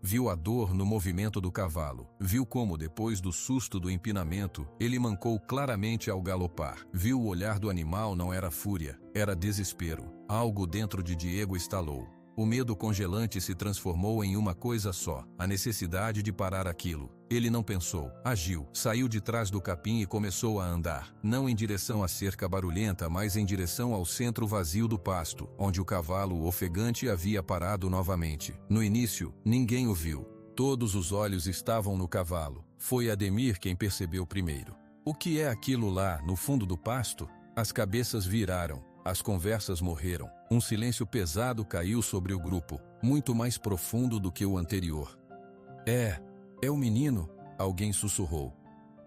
Viu a dor no movimento do cavalo. Viu como, depois do susto do empinamento, ele mancou claramente ao galopar. Viu o olhar do animal não era fúria, era desespero. Algo dentro de Diego estalou. O medo congelante se transformou em uma coisa só, a necessidade de parar aquilo. Ele não pensou, agiu, saiu de trás do capim e começou a andar, não em direção à cerca barulhenta, mas em direção ao centro vazio do pasto, onde o cavalo ofegante havia parado novamente. No início, ninguém o viu. Todos os olhos estavam no cavalo. Foi Ademir quem percebeu primeiro. O que é aquilo lá, no fundo do pasto? As cabeças viraram. As conversas morreram. Um silêncio pesado caiu sobre o grupo, muito mais profundo do que o anterior. É o menino, alguém sussurrou.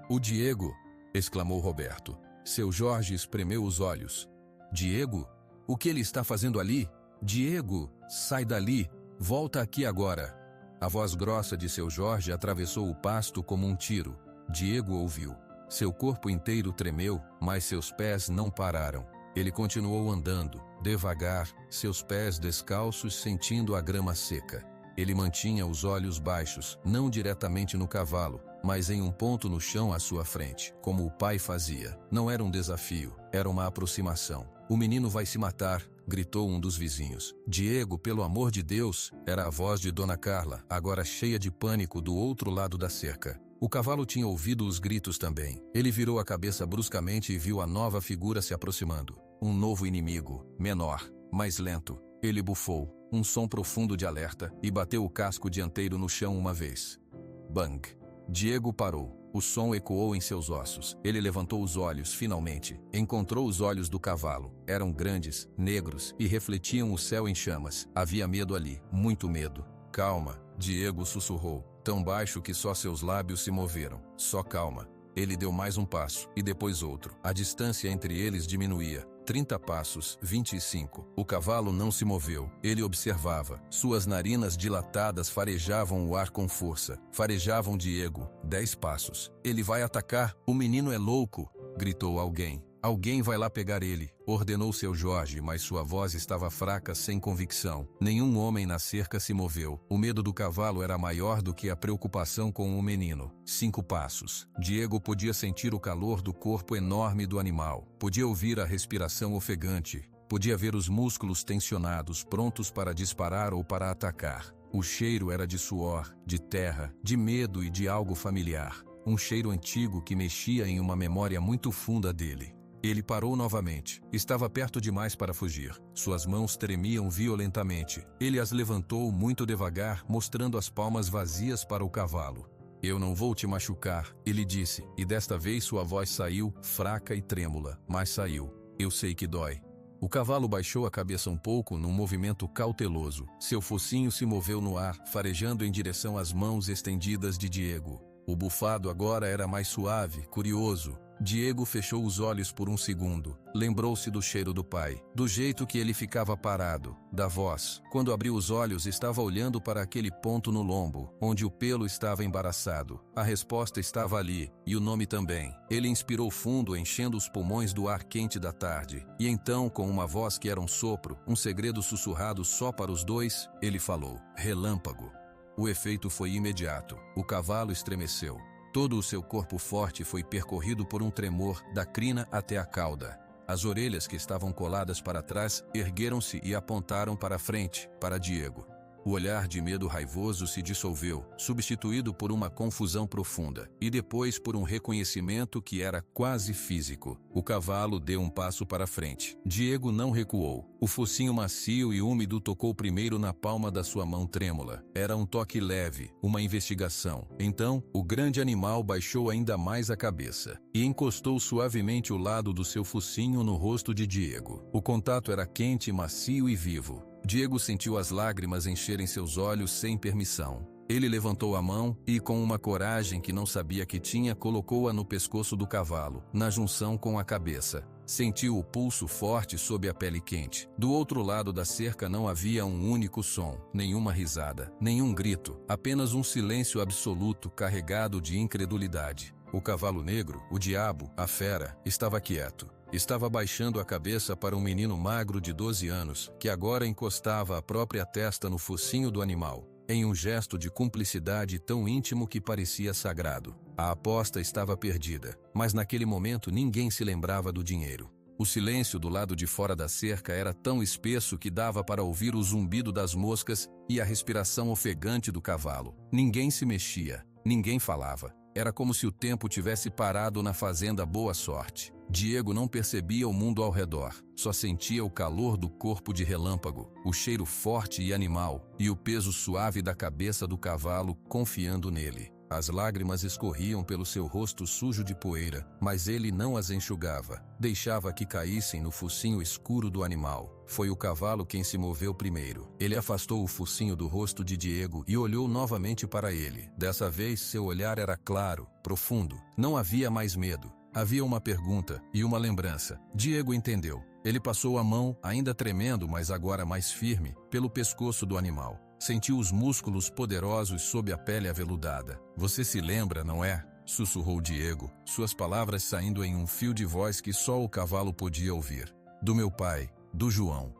O Diego, exclamou Roberto. Seu Jorge espremeu os olhos. Diego? O que ele está fazendo ali? Diego, sai dali, volta aqui agora. A voz grossa de seu Jorge atravessou o pasto como um tiro. Diego ouviu. Seu corpo inteiro tremeu, mas seus pés não pararam. Ele continuou andando, devagar, seus pés descalços sentindo a grama seca. Ele mantinha os olhos baixos, não diretamente no cavalo, mas em um ponto no chão à sua frente, como o pai fazia. Não era um desafio, era uma aproximação. O menino vai se matar, gritou um dos vizinhos. Diego, pelo amor de Deus, era a voz de Dona Carla, agora cheia de pânico do outro lado da cerca. O cavalo tinha ouvido os gritos também. Ele virou a cabeça bruscamente e viu a nova figura se aproximando. Um novo inimigo, menor, mais lento. Ele bufou, um som profundo de alerta, e bateu o casco dianteiro no chão uma vez. Bang! Diego parou. O som ecoou em seus ossos. Ele levantou os olhos, finalmente. Encontrou os olhos do cavalo. Eram grandes, negros, e refletiam o céu em chamas. Havia medo ali, muito medo. Calma, Diego sussurrou, tão baixo que só seus lábios se moveram. Só calma. Ele deu mais um passo, e depois outro. A distância entre eles diminuía. 30 passos, 25. O cavalo não se moveu. Ele observava. Suas narinas dilatadas farejavam o ar com força. Farejavam Diego. 10 passos. Ele vai atacar. O menino é louco, gritou alguém. Alguém vai lá pegar ele, ordenou seu Jorge, mas sua voz estava fraca, sem convicção. Nenhum homem na cerca se moveu. O medo do cavalo era maior do que a preocupação com o menino. 5 passos. Diego podia sentir o calor do corpo enorme do animal. Podia ouvir a respiração ofegante. Podia ver os músculos tensionados, prontos para disparar ou para atacar. O cheiro era de suor, de terra, de medo e de algo familiar. Um cheiro antigo que mexia em uma memória muito funda dele. Ele parou novamente. Estava perto demais para fugir. Suas mãos tremiam violentamente. Ele as levantou muito devagar, mostrando as palmas vazias para o cavalo. Eu não vou te machucar, ele disse, e desta vez sua voz saiu, fraca e trêmula, mas saiu. Eu sei que dói. O cavalo baixou a cabeça um pouco num movimento cauteloso. Seu focinho se moveu no ar, farejando em direção às mãos estendidas de Diego. O bufado agora era mais suave, curioso. Diego fechou os olhos por um segundo. Lembrou-se do cheiro do pai, do jeito que ele ficava parado, da voz. Quando abriu os olhos, estava olhando para aquele ponto no lombo, onde o pelo estava embaraçado. A resposta estava ali, e o nome também. Ele inspirou fundo, enchendo os pulmões do ar quente da tarde. E então, com uma voz que era um sopro, um segredo sussurrado só para os dois, ele falou: Relâmpago. O efeito foi imediato. O cavalo estremeceu. Todo o seu corpo forte foi percorrido por um tremor, da crina até a cauda. As orelhas que estavam coladas para trás ergueram-se e apontaram para a frente, para Diego. O olhar de medo raivoso se dissolveu, substituído por uma confusão profunda, e depois por um reconhecimento que era quase físico. O cavalo deu um passo para frente. Diego não recuou. O focinho macio e úmido tocou primeiro na palma da sua mão trêmula. Era um toque leve, uma investigação. Então, o grande animal baixou ainda mais a cabeça e encostou suavemente o lado do seu focinho no rosto de Diego. O contato era quente, macio e vivo. Diego sentiu as lágrimas encherem seus olhos sem permissão. Ele levantou a mão e, com uma coragem que não sabia que tinha, colocou-a no pescoço do cavalo, na junção com a cabeça. Sentiu o pulso forte sob a pele quente. Do outro lado da cerca não havia um único som, nenhuma risada, nenhum grito, apenas um silêncio absoluto carregado de incredulidade. O cavalo negro, o diabo, a fera, estava quieto. Estava baixando a cabeça para um menino magro de 12 anos, que agora encostava a própria testa no focinho do animal, em um gesto de cumplicidade tão íntimo que parecia sagrado. A aposta estava perdida, mas naquele momento ninguém se lembrava do dinheiro. O silêncio do lado de fora da cerca era tão espesso que dava para ouvir o zumbido das moscas e a respiração ofegante do cavalo. Ninguém se mexia, ninguém falava. Era como se o tempo tivesse parado na fazenda Boa Sorte. Diego não percebia o mundo ao redor, só sentia o calor do corpo de Relâmpago, o cheiro forte e animal, e o peso suave da cabeça do cavalo confiando nele. As lágrimas escorriam pelo seu rosto sujo de poeira, mas ele não as enxugava. Deixava que caíssem no focinho escuro do animal. Foi o cavalo quem se moveu primeiro. Ele afastou o focinho do rosto de Diego e olhou novamente para ele. Dessa vez, seu olhar era claro, profundo. Não havia mais medo. Havia uma pergunta e uma lembrança. Diego entendeu. Ele passou a mão, ainda tremendo, mas agora mais firme, pelo pescoço do animal. Sentiu os músculos poderosos sob a pele aveludada. Você se lembra, não é? Sussurrou Diego, suas palavras saindo em um fio de voz que só o cavalo podia ouvir. Do meu pai, do João.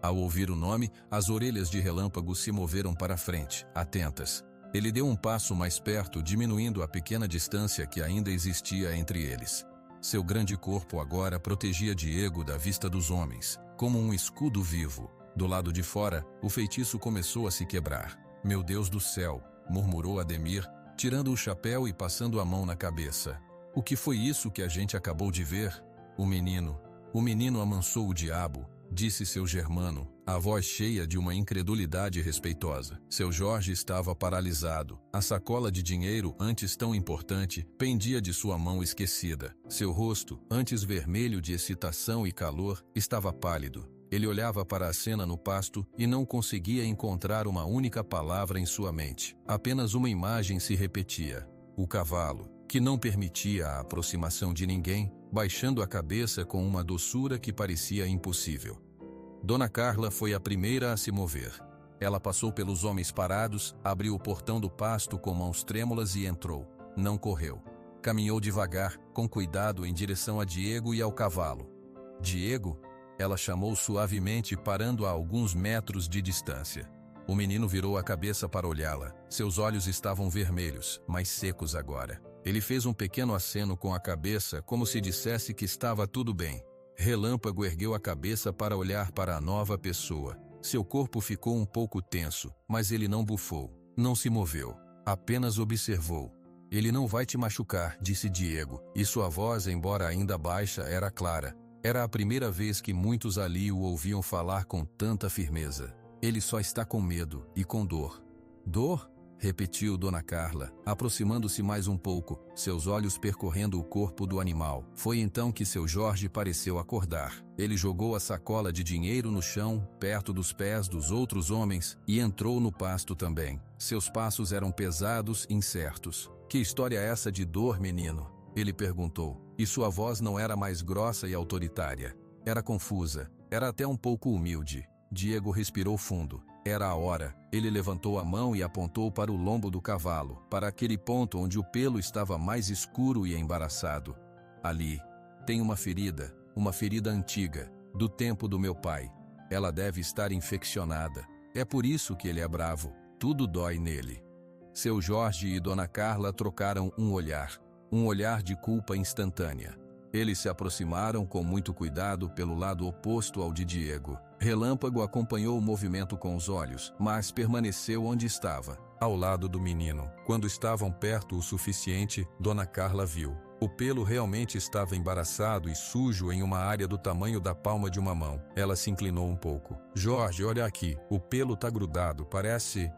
Ao ouvir o nome, as orelhas de Relâmpago se moveram para frente, atentas. Ele deu um passo mais perto, diminuindo a pequena distância que ainda existia entre eles. Seu grande corpo agora protegia Diego da vista dos homens, como um escudo vivo. Do lado de fora, o feitiço começou a se quebrar. Meu Deus do céu, murmurou Ademir, tirando o chapéu e passando a mão na cabeça. O que foi isso que a gente acabou de ver? O menino amansou o diabo, disse seu Germano, a voz cheia de uma incredulidade respeitosa. Seu Jorge estava paralisado. A sacola de dinheiro, antes tão importante, pendia de sua mão esquecida. Seu rosto, antes vermelho de excitação e calor, estava pálido. Ele olhava para a cena no pasto e não conseguia encontrar uma única palavra em sua mente. Apenas uma imagem se repetia. O cavalo, que não permitia a aproximação de ninguém, baixando a cabeça com uma doçura que parecia impossível. Dona Carla foi a primeira a se mover. Ela passou pelos homens parados, abriu o portão do pasto com mãos trêmulas e entrou. Não correu. Caminhou devagar, com cuidado em direção a Diego e ao cavalo. Diego? Ela chamou suavemente, parando a alguns metros de distância. O menino virou a cabeça para olhá-la. Seus olhos estavam vermelhos, mas secos agora. Ele fez um pequeno aceno com a cabeça, como se dissesse que estava tudo bem. Relâmpago ergueu a cabeça para olhar para a nova pessoa. Seu corpo ficou um pouco tenso, mas ele não bufou, não se moveu, apenas observou. Ele não vai te machucar, disse Diego, e sua voz, embora ainda baixa, era clara. Era a primeira vez que muitos ali o ouviam falar com tanta firmeza. Ele só está com medo e com dor. Dor? Repetiu Dona Carla, aproximando-se mais um pouco, seus olhos percorrendo o corpo do animal. Foi então que seu Jorge pareceu acordar. Ele jogou a sacola de dinheiro no chão, perto dos pés dos outros homens, e entrou no pasto também. Seus passos eram pesados e incertos. Que história é essa de dor, menino? Ele perguntou, e sua voz não era mais grossa e autoritária. Era confusa, era até um pouco humilde. Diego respirou fundo. Era a hora. Ele levantou a mão e apontou para o lombo do cavalo, para aquele ponto onde o pelo estava mais escuro e embaraçado. Ali, tem uma ferida antiga, do tempo do meu pai. Ela deve estar infeccionada. É por isso que ele é bravo. Tudo dói nele. Seu Jorge e Dona Carla trocaram um olhar de culpa instantânea. Eles se aproximaram com muito cuidado pelo lado oposto ao de Diego. Relâmpago acompanhou o movimento com os olhos, mas permaneceu onde estava, ao lado do menino. Quando estavam perto o suficiente, Dona Carla viu. O pelo realmente estava embaraçado e sujo em uma área do tamanho da palma de uma mão. Ela se inclinou um pouco. Jorge, olha aqui. O pelo tá grudado, parece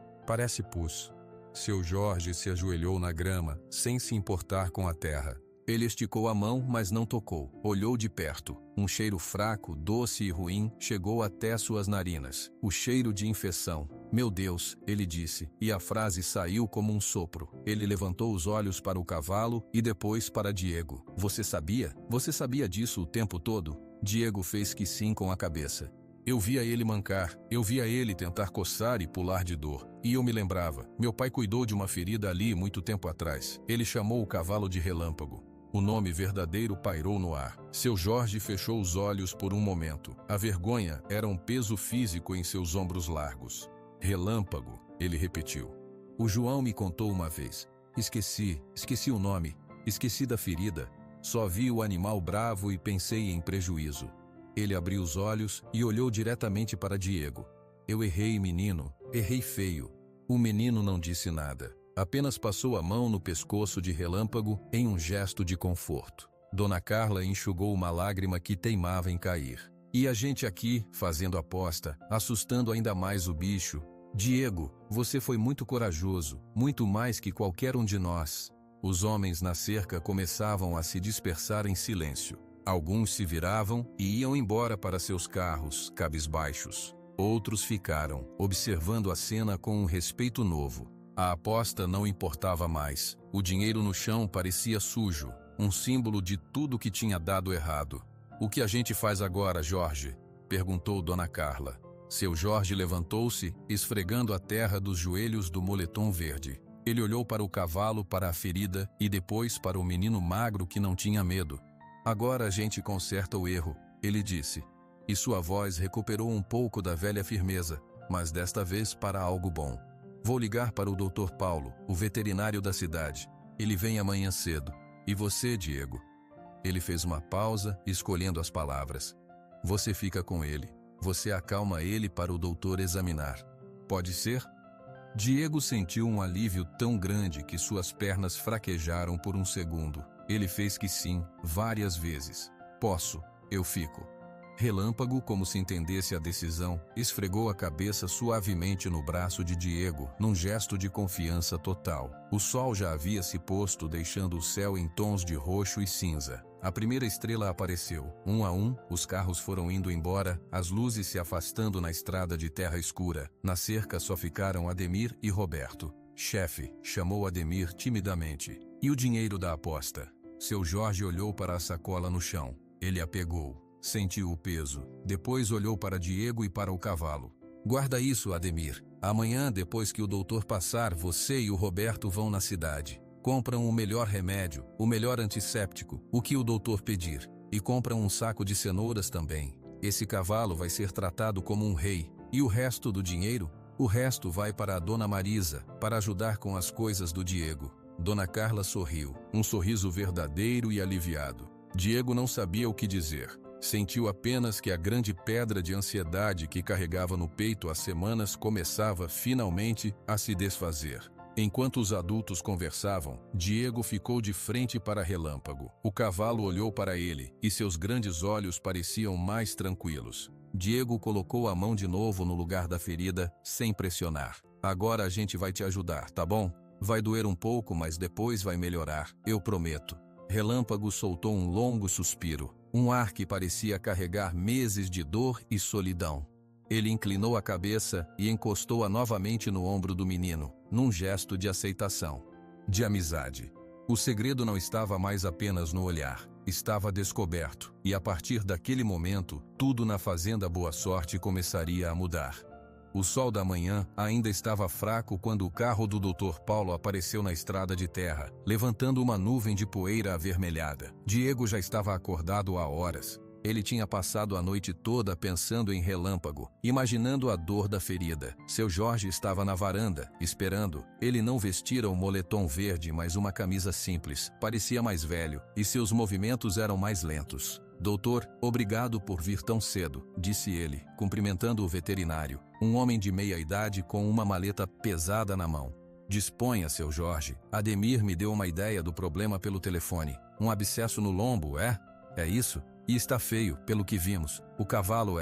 pus. Seu Jorge se ajoelhou na grama, sem se importar com a terra. Ele esticou a mão, mas não tocou. Olhou de perto. Um cheiro fraco, doce e ruim chegou até suas narinas. O cheiro de infecção. Meu Deus, ele disse, e a frase saiu como um sopro. Ele levantou os olhos para o cavalo e depois para Diego. Você sabia? Você sabia disso o tempo todo? Diego fez que sim com a cabeça. Eu via ele mancar, eu via ele tentar coçar e pular de dor. E eu me lembrava, meu pai cuidou de uma ferida ali muito tempo atrás. Ele chamou o cavalo de Relâmpago. O nome verdadeiro pairou no ar. Seu Jorge fechou os olhos por um momento. A vergonha era um peso físico em seus ombros largos. Relâmpago, ele repetiu. O João me contou uma vez. Esqueci o nome, esqueci da ferida. Só vi o animal bravo e pensei em prejuízo. Ele abriu os olhos e olhou diretamente para Diego. Eu errei, menino, errei feio. O menino não disse nada. Apenas passou a mão no pescoço de Relâmpago em um gesto de conforto. Dona Carla enxugou uma lágrima que teimava em cair. E a gente aqui, fazendo aposta, assustando ainda mais o bicho. Diego, você foi muito corajoso, muito mais que qualquer um de nós. Os homens na cerca começavam a se dispersar em silêncio. Alguns se viravam e iam embora para seus carros, cabisbaixos. Outros ficaram, observando a cena com um respeito novo. A aposta não importava mais. O dinheiro no chão parecia sujo, um símbolo de tudo que tinha dado errado. O que a gente faz agora, Jorge? Perguntou Dona Carla. Seu Jorge levantou-se, esfregando a terra dos joelhos do moletom verde. Ele olhou para o cavalo, para a ferida e depois para o menino magro que não tinha medo. Agora a gente conserta o erro, ele disse. E sua voz recuperou um pouco da velha firmeza, mas desta vez para algo bom. Vou ligar para o Dr. Paulo, o veterinário da cidade. Ele vem amanhã cedo. E você, Diego? Ele fez uma pausa, escolhendo as palavras. Você fica com ele. Você acalma ele para o doutor examinar. Pode ser? Diego sentiu um alívio tão grande que suas pernas fraquejaram por um segundo. Ele fez que sim, várias vezes. Posso, eu fico. Relâmpago, como se entendesse a decisão, esfregou a cabeça suavemente no braço de Diego, num gesto de confiança total. O sol já havia se posto, deixando o céu em tons de roxo e cinza. A primeira estrela apareceu. Um a um, os carros foram indo embora, as luzes se afastando na estrada de terra escura. Na cerca só ficaram Ademir e Roberto. Chefe, chamou Ademir timidamente. E o dinheiro da aposta? Seu Jorge olhou para a sacola no chão. Ele a pegou. Sentiu o peso. Depois olhou para Diego e para o cavalo. Guarda isso, Ademir. Amanhã, depois que o doutor passar, você e o Roberto vão na cidade. Compram o melhor remédio, o melhor antisséptico, o que o doutor pedir. E compram um saco de cenouras também. Esse cavalo vai ser tratado como um rei. E o resto do dinheiro? O resto vai para a Dona Marisa, para ajudar com as coisas do Diego. Dona Carla sorriu. Um sorriso verdadeiro e aliviado. Diego não sabia o que dizer. Sentiu apenas que a grande pedra de ansiedade que carregava no peito há semanas começava, finalmente, a se desfazer. Enquanto os adultos conversavam, Diego ficou de frente para Relâmpago. O cavalo olhou para ele, e seus grandes olhos pareciam mais tranquilos. Diego colocou a mão de novo no lugar da ferida, sem pressionar. Agora a gente vai te ajudar, tá bom? Vai doer um pouco, mas depois vai melhorar, eu prometo. Relâmpago soltou um longo suspiro, um ar que parecia carregar meses de dor e solidão. Ele inclinou a cabeça e encostou-a novamente no ombro do menino, num gesto de aceitação, de amizade. O segredo não estava mais apenas no olhar, estava descoberto, e a partir daquele momento, tudo na fazenda Boa Sorte começaria a mudar. O sol da manhã ainda estava fraco quando o carro do Dr. Paulo apareceu na estrada de terra, levantando uma nuvem de poeira avermelhada. Diego já estava acordado há horas. Ele tinha passado a noite toda pensando em Relâmpago, imaginando a dor da ferida. Seu Jorge estava na varanda, esperando. Ele não vestira o moletom verde, mas uma camisa simples. Parecia mais velho, e seus movimentos eram mais lentos. Doutor, obrigado por vir tão cedo, disse ele, cumprimentando o veterinário, um homem de meia idade com uma maleta pesada na mão. Disponha, seu Jorge. Ademir me deu uma ideia do problema pelo telefone. Um abscesso no lombo, é? É isso? E está feio, pelo que vimos. O cavalo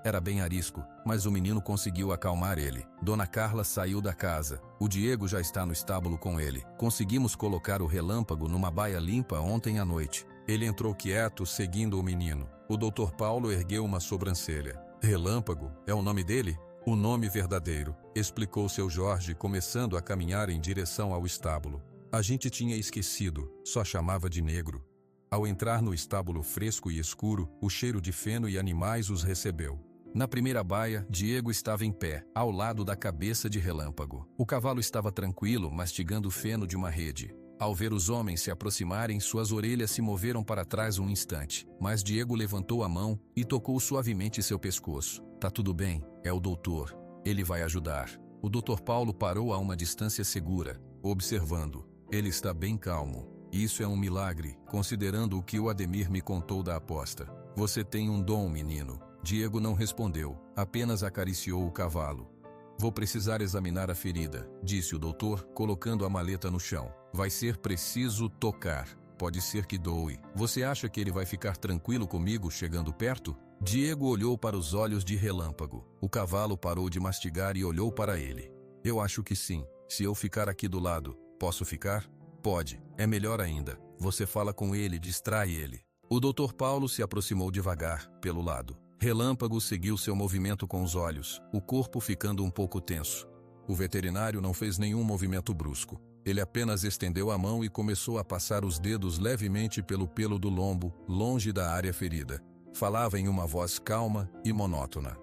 era bem arisco, mas o menino conseguiu acalmar ele. Dona Carla saiu da casa. O Diego já está no estábulo com ele. Conseguimos colocar o Relâmpago numa baia limpa ontem à noite. Ele entrou quieto, seguindo o menino. O Dr. Paulo ergueu uma sobrancelha. Relâmpago é o nome dele? O nome verdadeiro, explicou seu Jorge, começando a caminhar em direção ao estábulo. A gente tinha esquecido, só chamava de Negro. Ao entrar no estábulo fresco e escuro, o cheiro de feno e animais os recebeu. Na primeira baia, Diego estava em pé, ao lado da cabeça de Relâmpago. O cavalo estava tranquilo, mastigando o feno de uma rede. Ao ver os homens se aproximarem, suas orelhas se moveram para trás um instante, mas Diego levantou a mão e tocou suavemente seu pescoço. Tá tudo bem, é o doutor. Ele vai ajudar. O Dr. Paulo parou a uma distância segura, observando. Ele está bem calmo. Isso é um milagre, considerando o que o Ademir me contou da aposta. Você tem um dom, menino. Diego não respondeu, apenas acariciou o cavalo. Vou precisar examinar a ferida, disse o doutor, colocando a maleta no chão. Vai ser preciso tocar. Pode ser que doe. Você acha que ele vai ficar tranquilo comigo chegando perto? Diego olhou para os olhos de Relâmpago. O cavalo parou de mastigar e olhou para ele. Eu acho que sim. Se eu ficar aqui do lado, posso ficar? Pode. É melhor ainda. Você fala com ele, distrai ele. O Dr. Paulo se aproximou devagar, pelo lado. Relâmpago seguiu seu movimento com os olhos, o corpo ficando um pouco tenso. O veterinário não fez nenhum movimento brusco. Ele apenas estendeu a mão e começou a passar os dedos levemente pelo pelo do lombo, longe da área ferida. Falava em uma voz calma e monótona.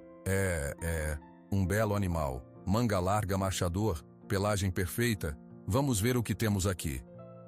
Um belo animal. Manga larga marchador, pelagem perfeita. Vamos ver o que temos aqui.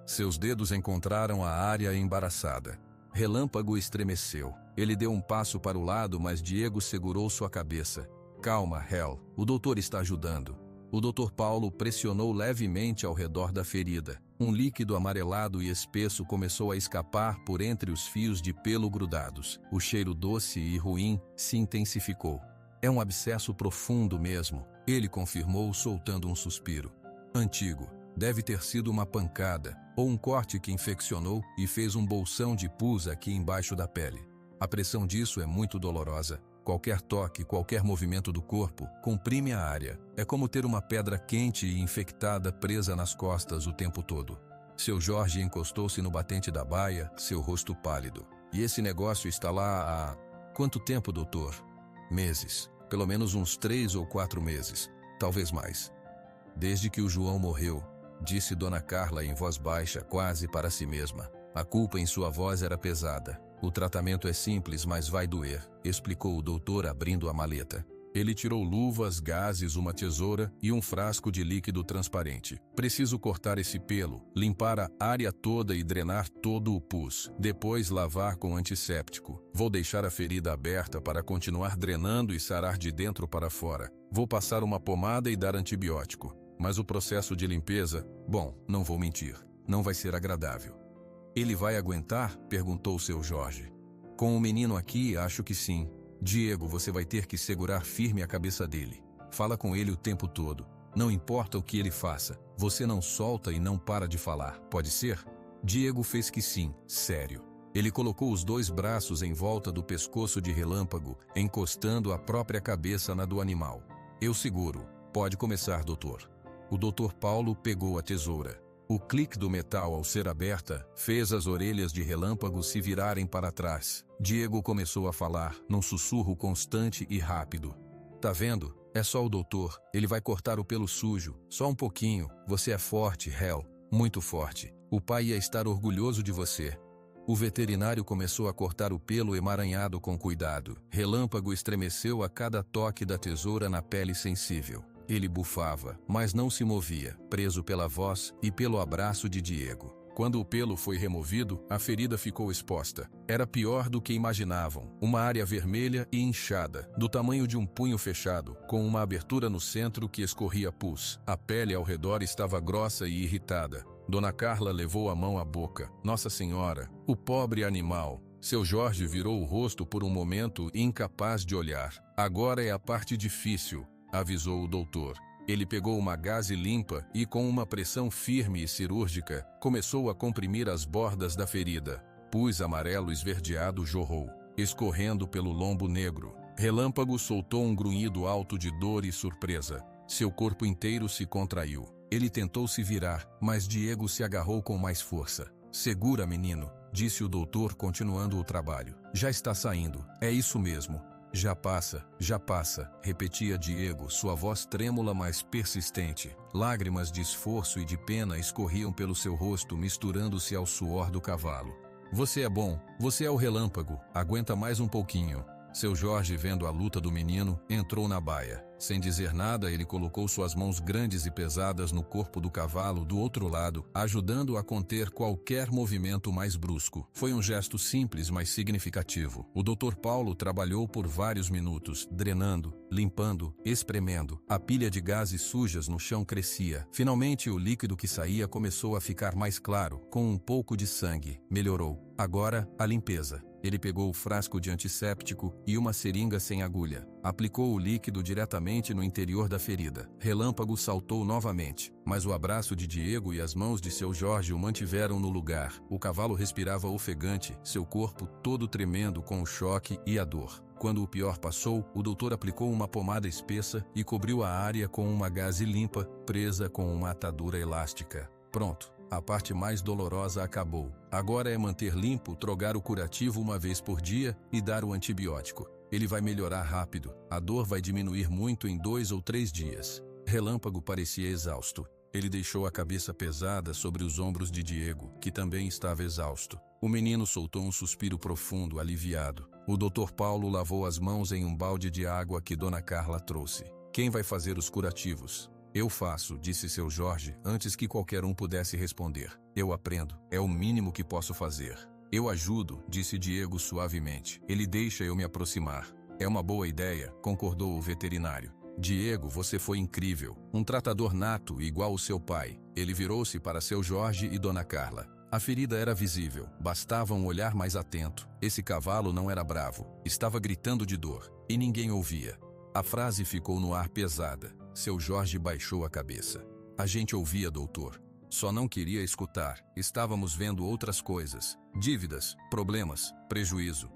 Seus dedos encontraram a área embaraçada. Relâmpago estremeceu. Ele deu um passo para o lado, mas Diego segurou sua cabeça. Calma, Hel. O doutor está ajudando. O Dr. Paulo pressionou levemente ao redor da ferida. Um líquido amarelado e espesso começou a escapar por entre os fios de pelo grudados. O cheiro doce e ruim se intensificou. É um abscesso profundo mesmo, ele confirmou, soltando um suspiro. Antigo. Deve ter sido uma pancada, ou um corte que infeccionou e fez um bolsão de pus aqui embaixo da pele. A pressão disso é muito dolorosa. Qualquer toque, qualquer movimento do corpo, comprime a área. É como ter uma pedra quente e infectada presa nas costas o tempo todo. Seu Jorge encostou-se no batente da baia, seu rosto pálido. E esse negócio está lá há... Quanto tempo, doutor? Meses. Pelo menos uns 3 ou 4 meses. Talvez mais. Desde que o João morreu, disse Dona Carla em voz baixa, quase para si mesma. A culpa em sua voz era pesada. O tratamento é simples, mas vai doer, explicou o doutor abrindo a maleta. Ele tirou luvas, gases, uma tesoura e um frasco de líquido transparente. Preciso cortar esse pelo, limpar a área toda e drenar todo o pus. Depois lavar com antisséptico. Vou deixar a ferida aberta para continuar drenando e sarar de dentro para fora. Vou passar uma pomada e dar antibiótico. Mas o processo de limpeza, bom, não vou mentir, não vai ser agradável. Ele vai aguentar? Perguntou seu Jorge. Com o menino aqui, acho que sim. Diego, você vai ter que segurar firme a cabeça dele. Fala com ele o tempo todo. Não importa o que ele faça, você não solta e não para de falar, pode ser? Diego fez que sim, sério. Ele colocou os 2 braços em volta do pescoço de Relâmpago, encostando a própria cabeça na do animal. Eu seguro. Pode começar, doutor. O doutor Paulo pegou a tesoura. O clique do metal ao ser aberta fez as orelhas de Relâmpago se virarem para trás. Diego começou a falar, num sussurro constante e rápido. Tá vendo? É só o doutor. Ele vai cortar o pelo sujo. Só um pouquinho. Você é forte, Hel. Muito forte. O pai ia estar orgulhoso de você. O veterinário começou a cortar o pelo emaranhado com cuidado. Relâmpago estremeceu a cada toque da tesoura na pele sensível. Ele bufava, mas não se movia, preso pela voz e pelo abraço de Diego. Quando o pelo foi removido, a ferida ficou exposta. Era pior do que imaginavam. Uma área vermelha e inchada, do tamanho de um punho fechado, com uma abertura no centro que escorria pus. A pele ao redor estava grossa e irritada. Dona Carla levou a mão à boca. Nossa Senhora, o pobre animal. Seu Jorge virou o rosto por um momento, incapaz de olhar. Agora é a parte difícil, avisou o doutor. Ele pegou uma gaze limpa e, com uma pressão firme e cirúrgica, começou a comprimir as bordas da ferida. Pus amarelo esverdeado jorrou, escorrendo pelo lombo negro. Relâmpago soltou um grunhido alto de dor e surpresa. Seu corpo inteiro se contraiu. Ele tentou se virar, mas Diego se agarrou com mais força. Segura, menino, disse o doutor, continuando o trabalho. Já está saindo. É isso mesmo. Já passa, repetia Diego, sua voz trêmula mas persistente. Lágrimas de esforço e de pena escorriam pelo seu rosto, misturando-se ao suor do cavalo. Você é bom, você é o Relâmpago, aguenta mais um pouquinho. Seu Jorge, vendo a luta do menino, entrou na baia. Sem dizer nada, ele colocou suas mãos grandes e pesadas no corpo do cavalo do outro lado, ajudando-o a conter qualquer movimento mais brusco. Foi um gesto simples, mas significativo. O Dr. Paulo trabalhou por vários minutos, drenando, limpando, espremendo. A pilha de gases sujas no chão crescia. Finalmente, o líquido que saía começou a ficar mais claro, com um pouco de sangue. Melhorou. Agora, a limpeza. Ele pegou o frasco de antisséptico e uma seringa sem agulha. Aplicou o líquido diretamente no interior da ferida. Relâmpago saltou novamente, mas o abraço de Diego e as mãos de seu Jorge o mantiveram no lugar. O cavalo respirava ofegante, seu corpo todo tremendo com o choque e a dor. Quando o pior passou, o doutor aplicou uma pomada espessa e cobriu a área com uma gaze limpa, presa com uma atadura elástica. Pronto. A parte mais dolorosa acabou. Agora é manter limpo, trocar o curativo uma vez por dia e dar o antibiótico. Ele vai melhorar rápido. A dor vai diminuir muito em 2 ou 3 dias. Relâmpago parecia exausto. Ele deixou a cabeça pesada sobre os ombros de Diego, que também estava exausto. O menino soltou um suspiro profundo, aliviado. O Dr. Paulo lavou as mãos em um balde de água que Dona Carla trouxe. Quem vai fazer os curativos? Eu faço, disse seu Jorge, antes que qualquer um pudesse responder. Eu aprendo, é o mínimo que posso fazer. Eu ajudo, disse Diego suavemente. Ele deixa eu me aproximar. É uma boa ideia, concordou o veterinário. Diego, você foi incrível. Um tratador nato, igual o seu pai. Ele virou-se para seu Jorge e Dona Carla. A ferida era visível, bastava um olhar mais atento. Esse cavalo não era bravo, estava gritando de dor, e ninguém ouvia. A frase ficou no ar pesada. Seu Jorge baixou a cabeça. A gente ouvia, doutor. Só não queria escutar. Estávamos vendo outras coisas. Dívidas, problemas, prejuízo.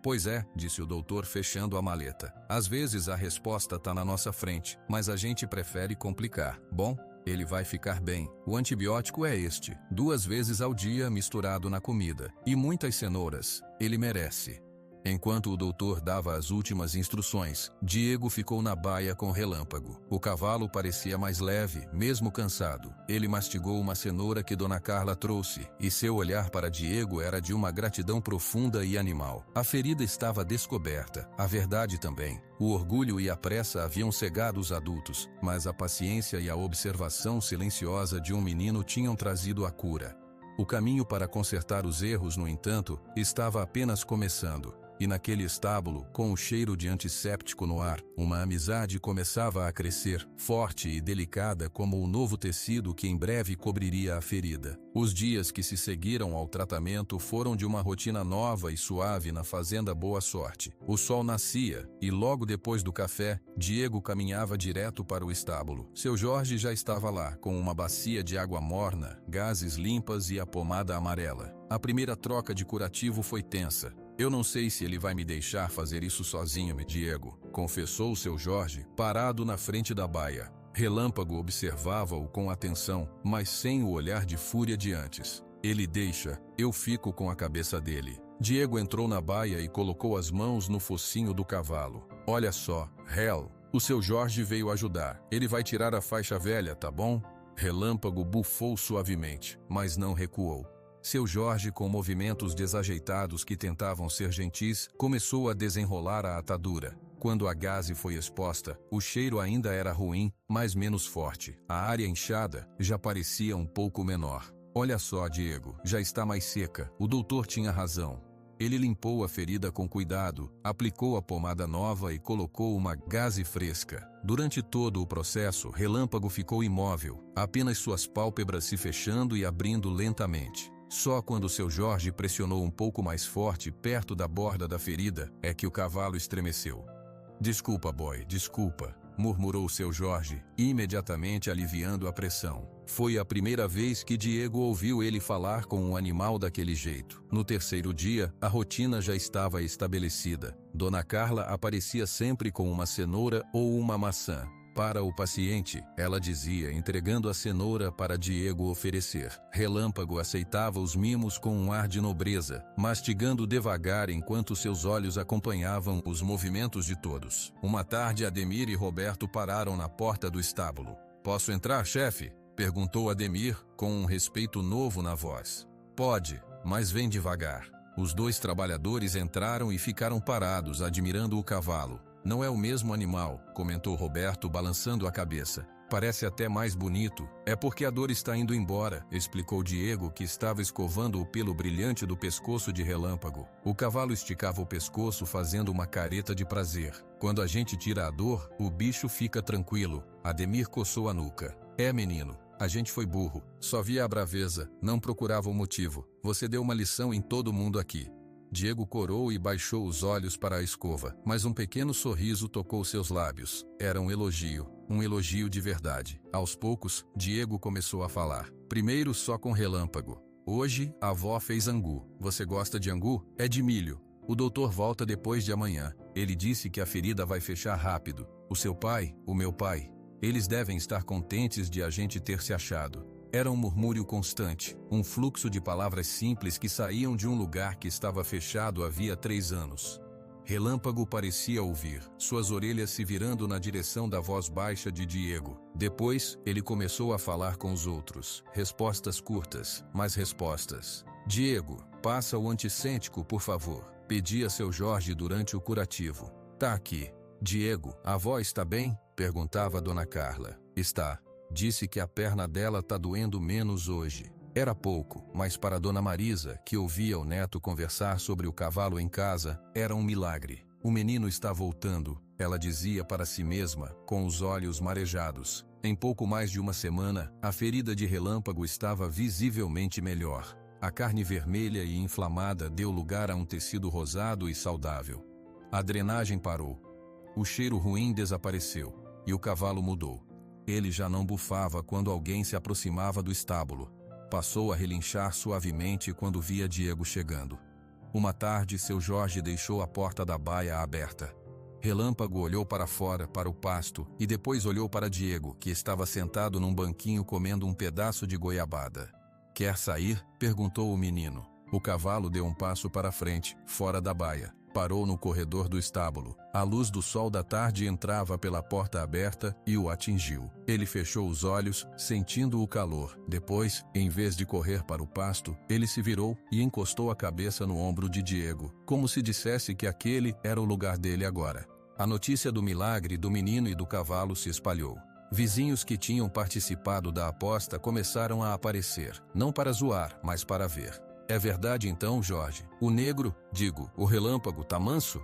Pois é, disse o doutor fechando a maleta. Às vezes a resposta está na nossa frente, mas a gente prefere complicar. Bom, ele vai ficar bem. O antibiótico é este. 2 vezes ao dia misturado na comida. E muitas cenouras. Ele merece. Enquanto o doutor dava as últimas instruções, Diego ficou na baia com Relâmpago. O cavalo parecia mais leve, mesmo cansado. Ele mastigou uma cenoura que Dona Carla trouxe, e seu olhar para Diego era de uma gratidão profunda e animal. A ferida estava descoberta, a verdade também. O orgulho e a pressa haviam cegado os adultos, mas a paciência e a observação silenciosa de um menino tinham trazido a cura. O caminho para consertar os erros, no entanto, estava apenas começando. E naquele estábulo, com o cheiro de antisséptico no ar, uma amizade começava a crescer, forte e delicada como o novo tecido que em breve cobriria a ferida. Os dias que se seguiram ao tratamento foram de uma rotina nova e suave na fazenda Boa Sorte. O sol nascia, e logo depois do café, Diego caminhava direto para o estábulo. Seu Jorge já estava lá, com uma bacia de água morna, gases limpas e a pomada amarela. A primeira troca de curativo foi tensa. Eu não sei se ele vai me deixar fazer isso sozinho, Diego, confessou seu Jorge, parado na frente da baia. Relâmpago observava-o com atenção, mas sem o olhar de fúria de antes. Ele deixa, eu fico com a cabeça dele. Diego entrou na baia e colocou as mãos no focinho do cavalo. Olha só, Hel, o seu Jorge veio ajudar. Ele vai tirar a faixa velha, tá bom? Relâmpago bufou suavemente, mas não recuou. Seu Jorge, com movimentos desajeitados que tentavam ser gentis, começou a desenrolar a atadura. Quando a gaze foi exposta, o cheiro ainda era ruim, mas menos forte. A área inchada já parecia um pouco menor. Olha só, Diego, já está mais seca. O doutor tinha razão. Ele limpou a ferida com cuidado, aplicou a pomada nova e colocou uma gaze fresca. Durante todo o processo, Relâmpago ficou imóvel, apenas suas pálpebras se fechando e abrindo lentamente. Só quando seu Jorge pressionou um pouco mais forte perto da borda da ferida é que o cavalo estremeceu. Desculpa, boy, desculpa, murmurou seu Jorge, imediatamente aliviando a pressão. Foi a primeira vez que Diego ouviu ele falar com um animal daquele jeito. No terceiro dia, a rotina já estava estabelecida. Dona Carla aparecia sempre com uma cenoura ou uma maçã. Para o paciente, ela dizia, entregando a cenoura para Diego oferecer. Relâmpago aceitava os mimos com um ar de nobreza, mastigando devagar enquanto seus olhos acompanhavam os movimentos de todos. Uma tarde, Ademir e Roberto pararam na porta do estábulo. "Posso entrar, chefe?" perguntou Ademir, com um respeito novo na voz. "Pode, mas vem devagar." Os dois trabalhadores entraram e ficaram parados, admirando o cavalo. "Não é o mesmo animal", comentou Roberto, balançando a cabeça. "Parece até mais bonito." "É porque a dor está indo embora", explicou Diego, que estava escovando o pelo brilhante do pescoço de Relâmpago. O cavalo esticava o pescoço fazendo uma careta de prazer. "Quando a gente tira a dor, o bicho fica tranquilo." Ademir coçou a nuca. "É, menino, a gente foi burro. Só via a braveza, não procurava o motivo. Você deu uma lição em todo mundo aqui." Diego corou e baixou os olhos para a escova, mas um pequeno sorriso tocou seus lábios. Era um elogio de verdade. Aos poucos, Diego começou a falar. Primeiro só com Relâmpago. "Hoje, a avó fez angu. Você gosta de angu? É de milho. O doutor volta depois de amanhã. Ele disse que a ferida vai fechar rápido. O seu pai, o meu pai, eles devem estar contentes de a gente ter se achado." Era um murmúrio constante, um fluxo de palavras simples que saíam de um lugar que estava fechado havia 3 anos. Relâmpago parecia ouvir, suas orelhas se virando na direção da voz baixa de Diego. Depois, ele começou a falar com os outros. Respostas curtas, mas respostas. "Diego, passa o antisséptico, por favor", pedia seu Jorge durante o curativo. "Tá aqui." "Diego, a avó está bem?" perguntava Dona Carla. "Está. Disse que a perna dela tá doendo menos hoje." Era pouco, mas para Dona Marisa, que ouvia o neto conversar sobre o cavalo em casa, era um milagre. "O menino está voltando", ela dizia para si mesma, com os olhos marejados. Em pouco mais de uma semana, a ferida de Relâmpago estava visivelmente melhor. A carne vermelha e inflamada deu lugar a um tecido rosado e saudável. A drenagem parou. O cheiro ruim desapareceu. E o cavalo mudou. Ele já não bufava quando alguém se aproximava do estábulo. Passou a relinchar suavemente quando via Diego chegando. Uma tarde, seu Jorge deixou a porta da baia aberta. Relâmpago olhou para fora, para o pasto, e depois olhou para Diego, que estava sentado num banquinho comendo um pedaço de goiabada. "Quer sair?" perguntou o menino. O cavalo deu um passo para frente, fora da baia. Parou no corredor do estábulo. A luz do sol da tarde entrava pela porta aberta e o atingiu. Ele fechou os olhos, sentindo o calor. Depois, em vez de correr para o pasto, ele se virou e encostou a cabeça no ombro de Diego, como se dissesse que aquele era o lugar dele agora. A notícia do milagre do menino e do cavalo se espalhou. Vizinhos que tinham participado da aposta começaram a aparecer, não para zoar, mas para ver. É verdade então, Jorge? O negro, digo, o relâmpago, tá manso?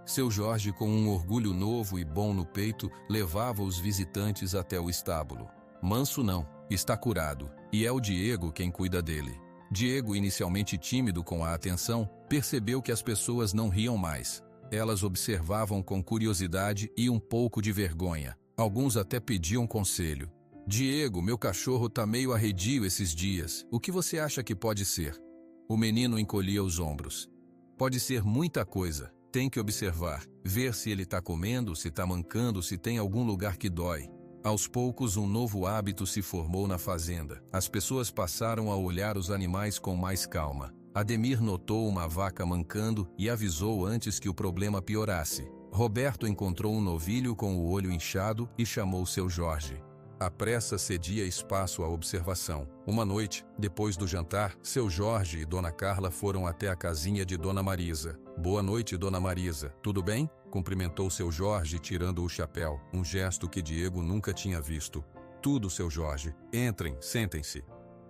Seu Jorge, com um orgulho novo e bom no peito, levava os visitantes até o estábulo. Manso não, está curado, e é o Diego quem cuida dele. Diego, inicialmente tímido com a atenção, percebeu que as pessoas não riam mais. Elas observavam com curiosidade e um pouco de vergonha. Alguns até pediam conselho. Diego, meu cachorro tá meio arredio esses dias. O que você acha que pode ser? O menino encolhia os ombros. Pode ser muita coisa. Tem que observar, ver se ele tá comendo, se tá mancando, se tem algum lugar que dói. Aos poucos, um novo hábito se formou na fazenda. As pessoas passaram a olhar os animais com mais calma. Ademir notou uma vaca mancando e avisou antes que o problema piorasse. Roberto encontrou um novilho com o olho inchado e chamou seu Jorge. A pressa cedia espaço à observação. Uma noite, depois do jantar, seu Jorge e Dona Carla foram até a casinha de Dona Marisa. Boa noite, Dona Marisa. Tudo bem? Cumprimentou seu Jorge tirando o chapéu, um gesto que Diego nunca tinha visto. Tudo, seu Jorge. Entrem, sentem-se.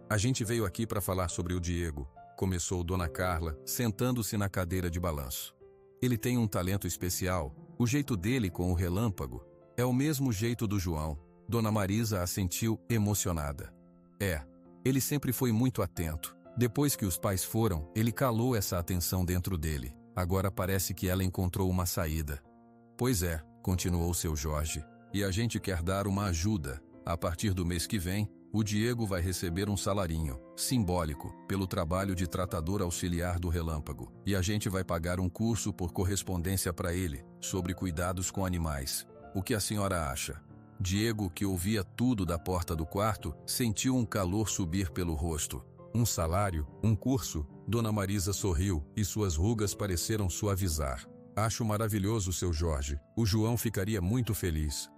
A gente veio aqui para falar sobre o Diego, começou Dona Carla, sentando-se na cadeira de balanço. Ele tem um talento especial. O jeito dele com o relâmpago é o mesmo jeito do João. Dona Marisa assentiu emocionada. Ele sempre foi muito atento. Depois que os pais foram, ele calou essa atenção dentro dele. Agora parece que ela encontrou uma saída. Pois é, continuou seu Jorge, e a gente quer dar uma ajuda. A partir do mês que vem, o Diego vai receber um salarinho, simbólico, pelo trabalho de tratador auxiliar do relâmpago. E a gente vai pagar um curso por correspondência para ele, sobre cuidados com animais. O que a senhora acha? Diego, que ouvia tudo da porta do quarto, sentiu um calor subir pelo rosto. Um salário? Um curso? Dona Marisa sorriu, e suas rugas pareceram suavizar. Acho maravilhoso, seu Jorge. O João ficaria muito feliz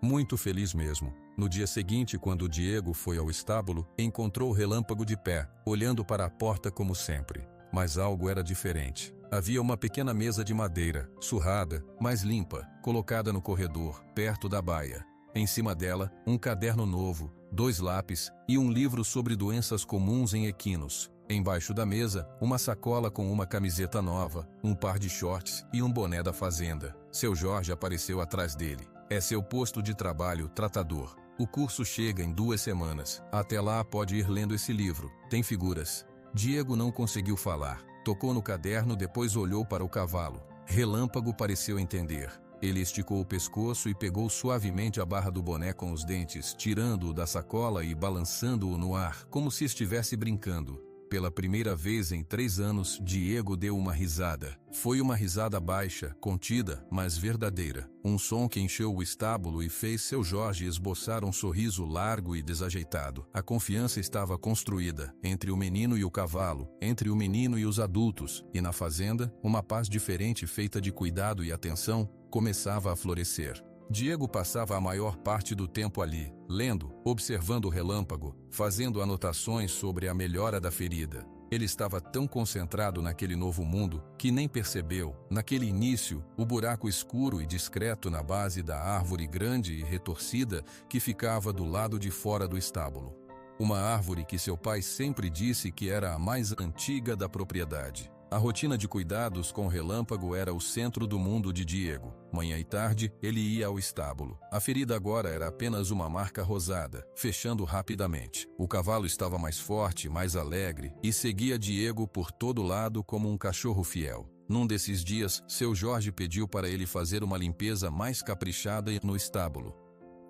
mesmo. No dia seguinte, quando o Diego foi ao estábulo, encontrou o relâmpago de pé, olhando para a porta como sempre. Mas algo era diferente. Havia uma pequena mesa de madeira, surrada, mas limpa, colocada no corredor, perto da baia. Em cima dela, um caderno novo, 2 lápis e um livro sobre doenças comuns em equinos. Embaixo da mesa, uma sacola com uma camiseta nova, um par de shorts e um boné da fazenda. Seu Jorge apareceu atrás dele. É seu posto de trabalho, tratador. O curso chega em 2 semanas. Até lá pode ir lendo esse livro. Tem figuras. Diego não conseguiu falar. Tocou no caderno, depois olhou para o cavalo. Relâmpago pareceu entender. Ele esticou o pescoço e pegou suavemente a barra do boné com os dentes, tirando-o da sacola e balançando-o no ar, como se estivesse brincando. Pela primeira vez em 3 anos, Diego deu uma risada. Foi uma risada baixa, contida, mas verdadeira. Um som que encheu o estábulo e fez seu Jorge esboçar um sorriso largo e desajeitado. A confiança estava construída entre o menino e o cavalo, entre o menino e os adultos, e na fazenda, uma paz diferente feita de cuidado e atenção começava a florescer. Diego passava a maior parte do tempo ali, lendo, observando o relâmpago, fazendo anotações sobre a melhora da ferida. Ele estava tão concentrado naquele novo mundo que nem percebeu, naquele início, o buraco escuro e discreto na base da árvore grande e retorcida que ficava do lado de fora do estábulo. Uma árvore que seu pai sempre disse que era a mais antiga da propriedade. A rotina de cuidados com o relâmpago era o centro do mundo de Diego. Manhã e tarde, ele ia ao estábulo. A ferida agora era apenas uma marca rosada, fechando rapidamente. O cavalo estava mais forte, mais alegre, e seguia Diego por todo lado como um cachorro fiel. Num desses dias, seu Jorge pediu para ele fazer uma limpeza mais caprichada no estábulo.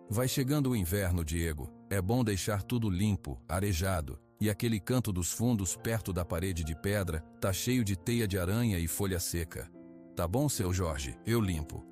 Vai chegando o inverno, Diego. É bom deixar tudo limpo, arejado. E aquele canto dos fundos perto da parede de pedra tá cheio de teia de aranha e folha seca. Tá bom, seu Jorge, eu limpo.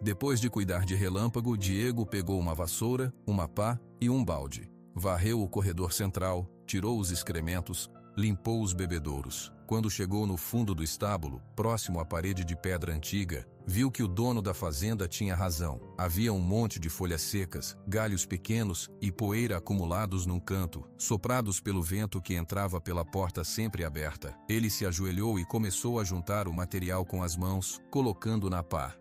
Depois de cuidar de relâmpago, Diego pegou uma vassoura, uma pá e um balde. Varreu o corredor central, tirou os excrementos, limpou os bebedouros. Quando chegou no fundo do estábulo, próximo à parede de pedra antiga, viu que o dono da fazenda tinha razão. Havia um monte de folhas secas, galhos pequenos e poeira acumulados num canto, soprados pelo vento que entrava pela porta sempre aberta. Ele se ajoelhou e começou a juntar o material com as mãos, colocando na pá.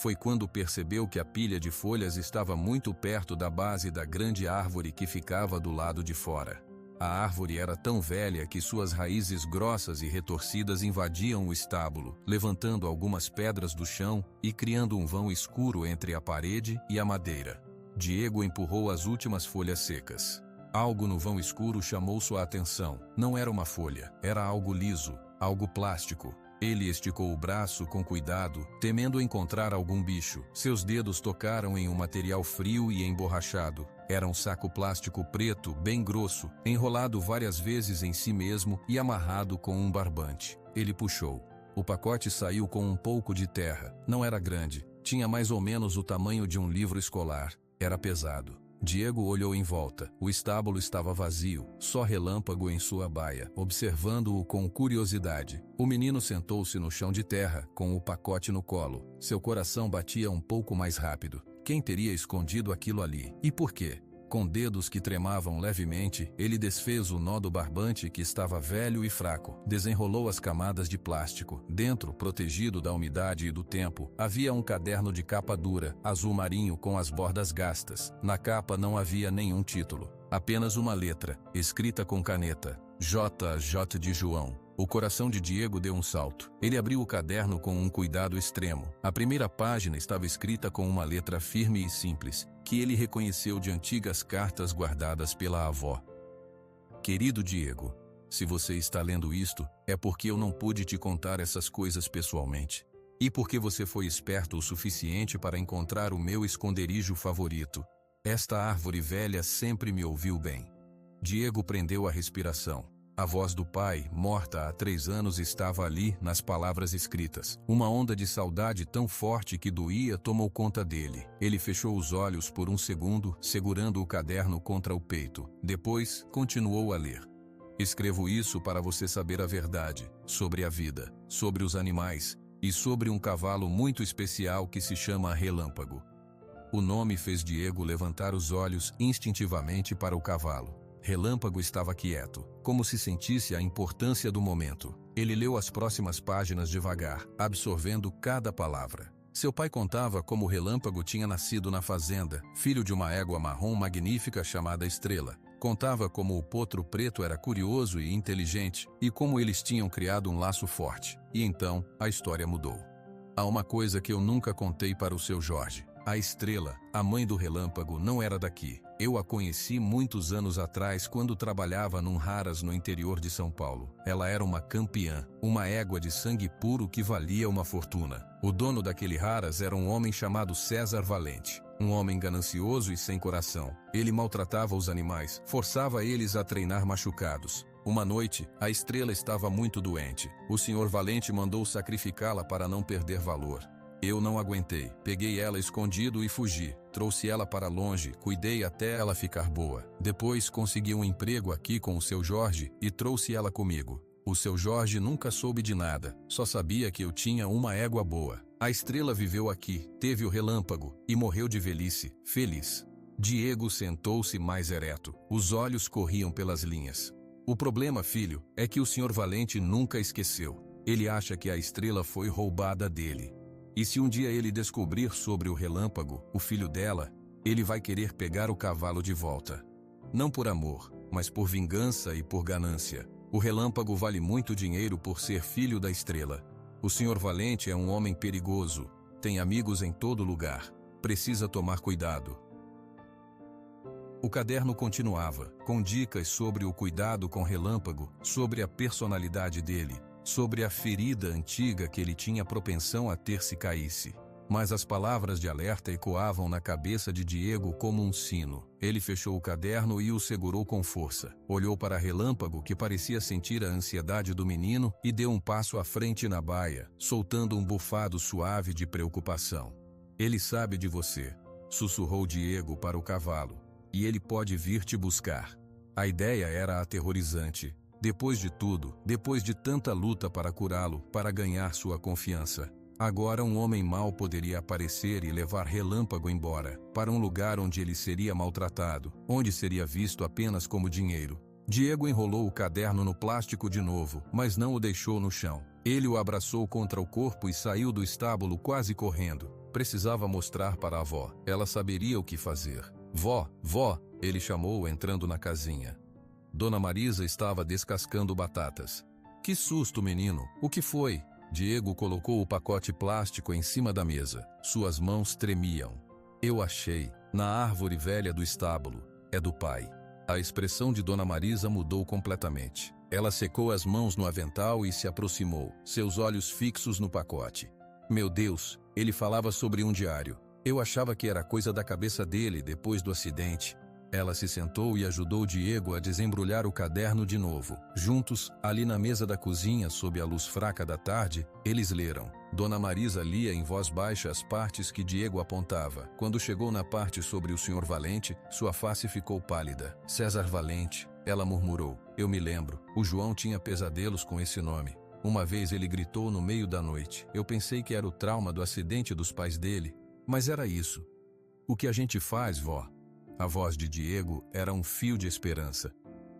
Foi quando percebeu que a pilha de folhas estava muito perto da base da grande árvore que ficava do lado de fora. A árvore era tão velha que suas raízes grossas e retorcidas invadiam o estábulo, levantando algumas pedras do chão e criando um vão escuro entre a parede e a madeira. Diego empurrou as últimas folhas secas. Algo no vão escuro chamou sua atenção. Não era uma folha, era algo liso, algo plástico. Ele esticou o braço com cuidado, temendo encontrar algum bicho. Seus dedos tocaram em um material frio e emborrachado. Era um saco plástico preto, bem grosso, enrolado várias vezes em si mesmo e amarrado com um barbante. Ele puxou. O pacote saiu com um pouco de terra. Não era grande. Tinha mais ou menos o tamanho de um livro escolar. Era pesado. Diego olhou em volta. O estábulo estava vazio, só Relâmpago em sua baia, observando-o com curiosidade. O menino sentou-se no chão de terra, com o pacote no colo. Seu coração batia um pouco mais rápido. Quem teria escondido aquilo ali? E por quê? Com dedos que tremavam levemente, ele desfez o nó do barbante que estava velho e fraco. Desenrolou as camadas de plástico. Dentro, protegido da umidade e do tempo, havia um caderno de capa dura, azul marinho com as bordas gastas. Na capa não havia nenhum título. Apenas uma letra, escrita com caneta. JJ de João. O coração de Diego deu um salto. Ele abriu o caderno com um cuidado extremo. A primeira página estava escrita com uma letra firme e simples, que ele reconheceu de antigas cartas guardadas pela avó. Querido Diego, se você está lendo isto, é porque eu não pude te contar essas coisas pessoalmente. E porque você foi esperto o suficiente para encontrar o meu esconderijo favorito. Esta árvore velha sempre me ouviu bem. Diego prendeu a respiração. A voz do pai, morta há 3 anos, estava ali, nas palavras escritas. Uma onda de saudade tão forte que doía tomou conta dele. Ele fechou os olhos por um segundo, segurando o caderno contra o peito. Depois, continuou a ler. Escrevo isso para você saber a verdade, sobre a vida, sobre os animais, e sobre um cavalo muito especial que se chama Relâmpago. O nome fez Diego levantar os olhos instintivamente para o cavalo. Relâmpago estava quieto, como se sentisse a importância do momento. Ele leu as próximas páginas devagar, absorvendo cada palavra. Seu pai contava como Relâmpago tinha nascido na fazenda, filho de uma égua marrom magnífica chamada Estrela. Contava como o potro preto era curioso e inteligente, e como eles tinham criado um laço forte. E então, a história mudou. Há uma coisa que eu nunca contei para o seu Jorge. A Estrela, a mãe do Relâmpago, não era daqui. Eu a conheci muitos anos atrás quando trabalhava num Haras no interior de São Paulo. Ela era uma campeã, uma égua de sangue puro que valia uma fortuna. O dono daquele Haras era um homem chamado César Valente. Um homem ganancioso e sem coração. Ele maltratava os animais, forçava eles a treinar machucados. Uma noite, a Estrela estava muito doente. O Sr. Valente mandou sacrificá-la para não perder valor. Eu não aguentei. Peguei ela escondido e fugi. Trouxe ela para longe, cuidei até ela ficar boa. Depois consegui um emprego aqui com o seu Jorge e trouxe ela comigo. O seu Jorge nunca soube de nada, só sabia que eu tinha uma égua boa. A Estrela viveu aqui, teve o Relâmpago e morreu de velhice, feliz. Diego sentou-se mais ereto. Os olhos corriam pelas linhas. O problema, filho, é que o Sr. Valente nunca esqueceu. Ele acha que a Estrela foi roubada dele. E se um dia ele descobrir sobre o Relâmpago, o filho dela, ele vai querer pegar o cavalo de volta. Não por amor, mas por vingança e por ganância. O Relâmpago vale muito dinheiro por ser filho da Estrela. O Sr. Valente é um homem perigoso, tem amigos em todo lugar. Precisa tomar cuidado. O caderno continuava, com dicas sobre o cuidado com Relâmpago, sobre a personalidade dele, sobre a ferida antiga que ele tinha propensão a ter se caísse. Mas as palavras de alerta ecoavam na cabeça de Diego como um sino. Ele fechou o caderno e o segurou com força. Olhou para Relâmpago, que parecia sentir a ansiedade do menino, e deu um passo à frente na baia, soltando um bufado suave de preocupação. Ele sabe de você, sussurrou Diego para o cavalo, e ele pode vir te buscar. A ideia era aterrorizante. Depois de tudo, depois de tanta luta para curá-lo, para ganhar sua confiança, agora um homem mau poderia aparecer e levar Relâmpago embora, para um lugar onde ele seria maltratado, onde seria visto apenas como dinheiro. Diego enrolou o caderno no plástico de novo, mas não o deixou no chão. Ele o abraçou contra o corpo e saiu do estábulo quase correndo. Precisava mostrar para a avó. Ela saberia o que fazer. Vó, vó, ele chamou entrando na casinha. Dona Marisa estava descascando batatas. Que susto, menino! O que foi? Diego colocou o pacote plástico em cima da mesa. Suas mãos tremiam. Eu achei, na árvore velha do estábulo. É do pai. A expressão de Dona Marisa mudou completamente. Ela secou as mãos no avental e se aproximou, seus olhos fixos no pacote. Meu Deus, ele falava sobre um diário. Eu achava que era coisa da cabeça dele depois do acidente. Ela se sentou e ajudou Diego a desembrulhar o caderno de novo. Juntos, ali na mesa da cozinha, sob a luz fraca da tarde, eles leram. Dona Marisa lia em voz baixa as partes que Diego apontava. Quando chegou na parte sobre o Sr. Valente, sua face ficou pálida. César Valente, ela murmurou. Eu me lembro, o João tinha pesadelos com esse nome. Uma vez ele gritou no meio da noite. Eu pensei que era o trauma do acidente dos pais dele, mas era isso. O que a gente faz, vó? A voz de Diego era um fio de esperança.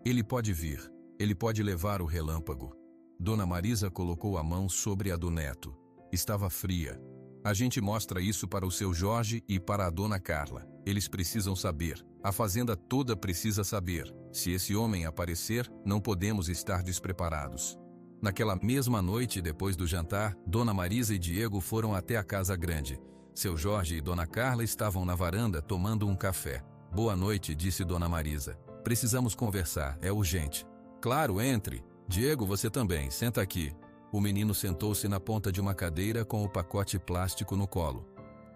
Ele pode vir. Ele pode levar o relâmpago. Dona Marisa colocou a mão sobre a do neto. Estava fria. A gente mostra isso para o seu Jorge e para a dona Carla. Eles precisam saber. A fazenda toda precisa saber. Se esse homem aparecer, não podemos estar despreparados. Naquela mesma noite, depois do jantar, Dona Marisa e Diego foram até a casa grande. Seu Jorge e Dona Carla estavam na varanda tomando um café. Boa noite, disse Dona Marisa. Precisamos conversar, é urgente. Claro, entre. Diego, você também, senta aqui. O menino sentou-se na ponta de uma cadeira com o pacote plástico no colo.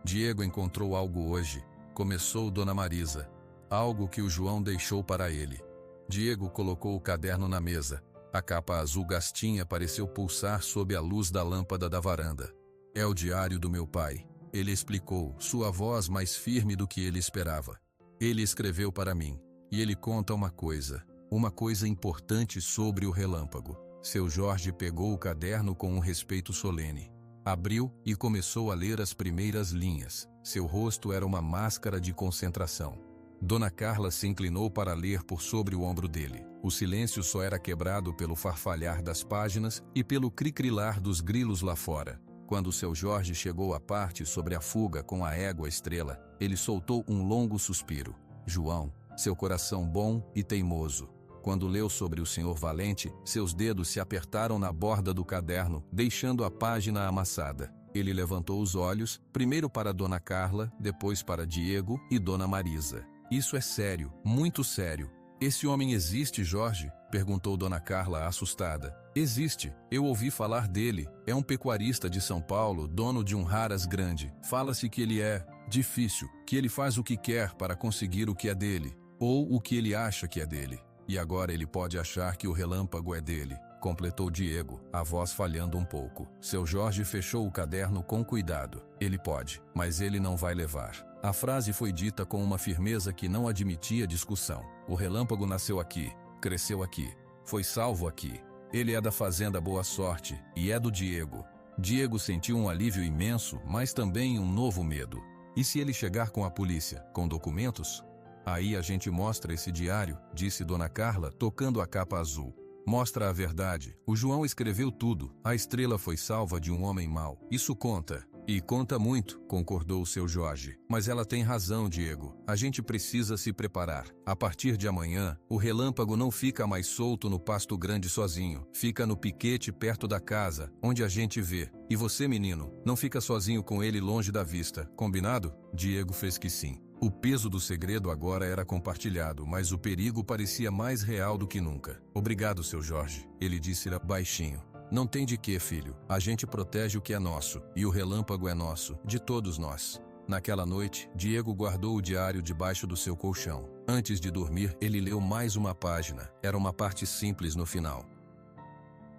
Diego encontrou algo hoje, começou Dona Marisa. Algo que o João deixou para ele. Diego colocou o caderno na mesa. A capa azul gastinha pareceu pulsar sob a luz da lâmpada da varanda. É o diário do meu pai. Ele explicou, sua voz mais firme do que ele esperava. Ele escreveu para mim, e ele conta uma coisa importante sobre o relâmpago. Seu Jorge pegou o caderno com um respeito solene. Abriu e começou a ler as primeiras linhas. Seu rosto era uma máscara de concentração. Dona Carla se inclinou para ler por sobre o ombro dele. O silêncio só era quebrado pelo farfalhar das páginas e pelo cricrilar dos grilos lá fora. Quando seu Jorge chegou à parte sobre a fuga com a égua Estrela, ele soltou um longo suspiro. João, seu coração bom e teimoso. Quando leu sobre o Sr. Valente, seus dedos se apertaram na borda do caderno, deixando a página amassada. Ele levantou os olhos, primeiro para Dona Carla, depois para Diego e Dona Marisa. Isso é sério, muito sério. Esse homem existe, Jorge? Perguntou Dona Carla, assustada. Existe, eu ouvi falar dele. É um pecuarista de São Paulo, dono de um raras grande. Fala-se que ele é difícil, que ele faz o que quer para conseguir o que é dele, ou o que ele acha que é dele. E agora ele pode achar que o relâmpago é dele, completou Diego, a voz falhando um pouco. Seu Jorge fechou o caderno com cuidado. Ele pode, mas ele não vai levar. A frase foi dita com uma firmeza que não admitia discussão. O relâmpago nasceu aqui, cresceu aqui, foi salvo aqui. Ele é da fazenda Boa Sorte e é do Diego. Diego sentiu um alívio imenso, mas também um novo medo. E se ele chegar com a polícia, com documentos? Aí a gente mostra esse diário, disse Dona Carla, tocando a capa azul. Mostra a verdade. O João escreveu tudo. A estrela foi salva de um homem mau. Isso conta. E conta muito, concordou o seu Jorge. Mas ela tem razão, Diego. A gente precisa se preparar. A partir de amanhã, o relâmpago não fica mais solto no pasto grande sozinho. Fica no piquete perto da casa, onde a gente vê. E você, menino, não fica sozinho com ele longe da vista. Combinado? Diego fez que sim. O peso do segredo agora era compartilhado, mas o perigo parecia mais real do que nunca. Obrigado, seu Jorge, ele disse baixinho. Não tem de quê, filho. A gente protege o que é nosso, e o relâmpago é nosso, de todos nós. Naquela noite, Diego guardou o diário debaixo do seu colchão. Antes de dormir, ele leu mais uma página. Era uma parte simples no final.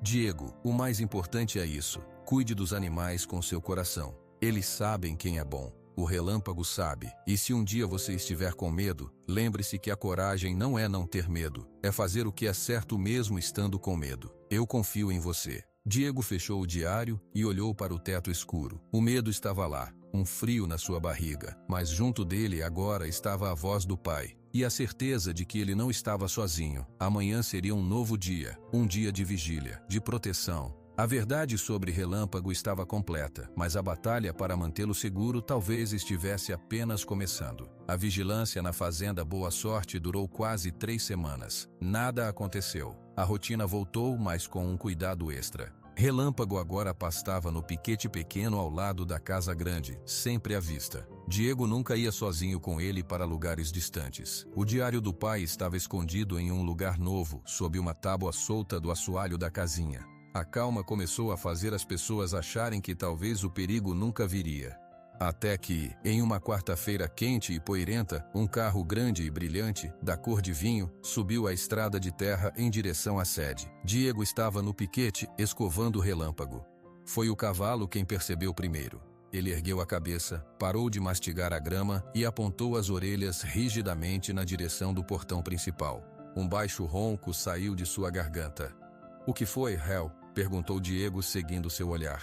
Diego, o mais importante é isso. Cuide dos animais com seu coração. Eles sabem quem é bom. O relâmpago sabe. E se um dia você estiver com medo, lembre-se que a coragem não é não ter medo. É fazer o que é certo mesmo estando com medo. Eu confio em você. Diego fechou o diário e olhou para o teto escuro. O medo estava lá, um frio na sua barriga. Mas junto dele agora estava a voz do pai. E a certeza de que ele não estava sozinho. Amanhã seria um novo dia. Um dia de vigília, de proteção. A verdade sobre Relâmpago estava completa, mas a batalha para mantê-lo seguro talvez estivesse apenas começando. A vigilância na fazenda Boa Sorte durou quase 3 semanas. Nada aconteceu. A rotina voltou, mas com um cuidado extra. Relâmpago agora pastava no piquete pequeno ao lado da casa grande, sempre à vista. Diego nunca ia sozinho com ele para lugares distantes. O diário do pai estava escondido em um lugar novo, sob uma tábua solta do assoalho da casinha. A calma começou a fazer as pessoas acharem que talvez o perigo nunca viria. Até que, em uma quarta-feira quente e poeirenta, um carro grande e brilhante, da cor de vinho, subiu a estrada de terra em direção à sede. Diego estava no piquete, escovando o Relâmpago. Foi o cavalo quem percebeu primeiro. Ele ergueu a cabeça, parou de mastigar a grama e apontou as orelhas rigidamente na direção do portão principal. Um baixo ronco saiu de sua garganta. "O que foi, Hel?" perguntou Diego, seguindo seu olhar.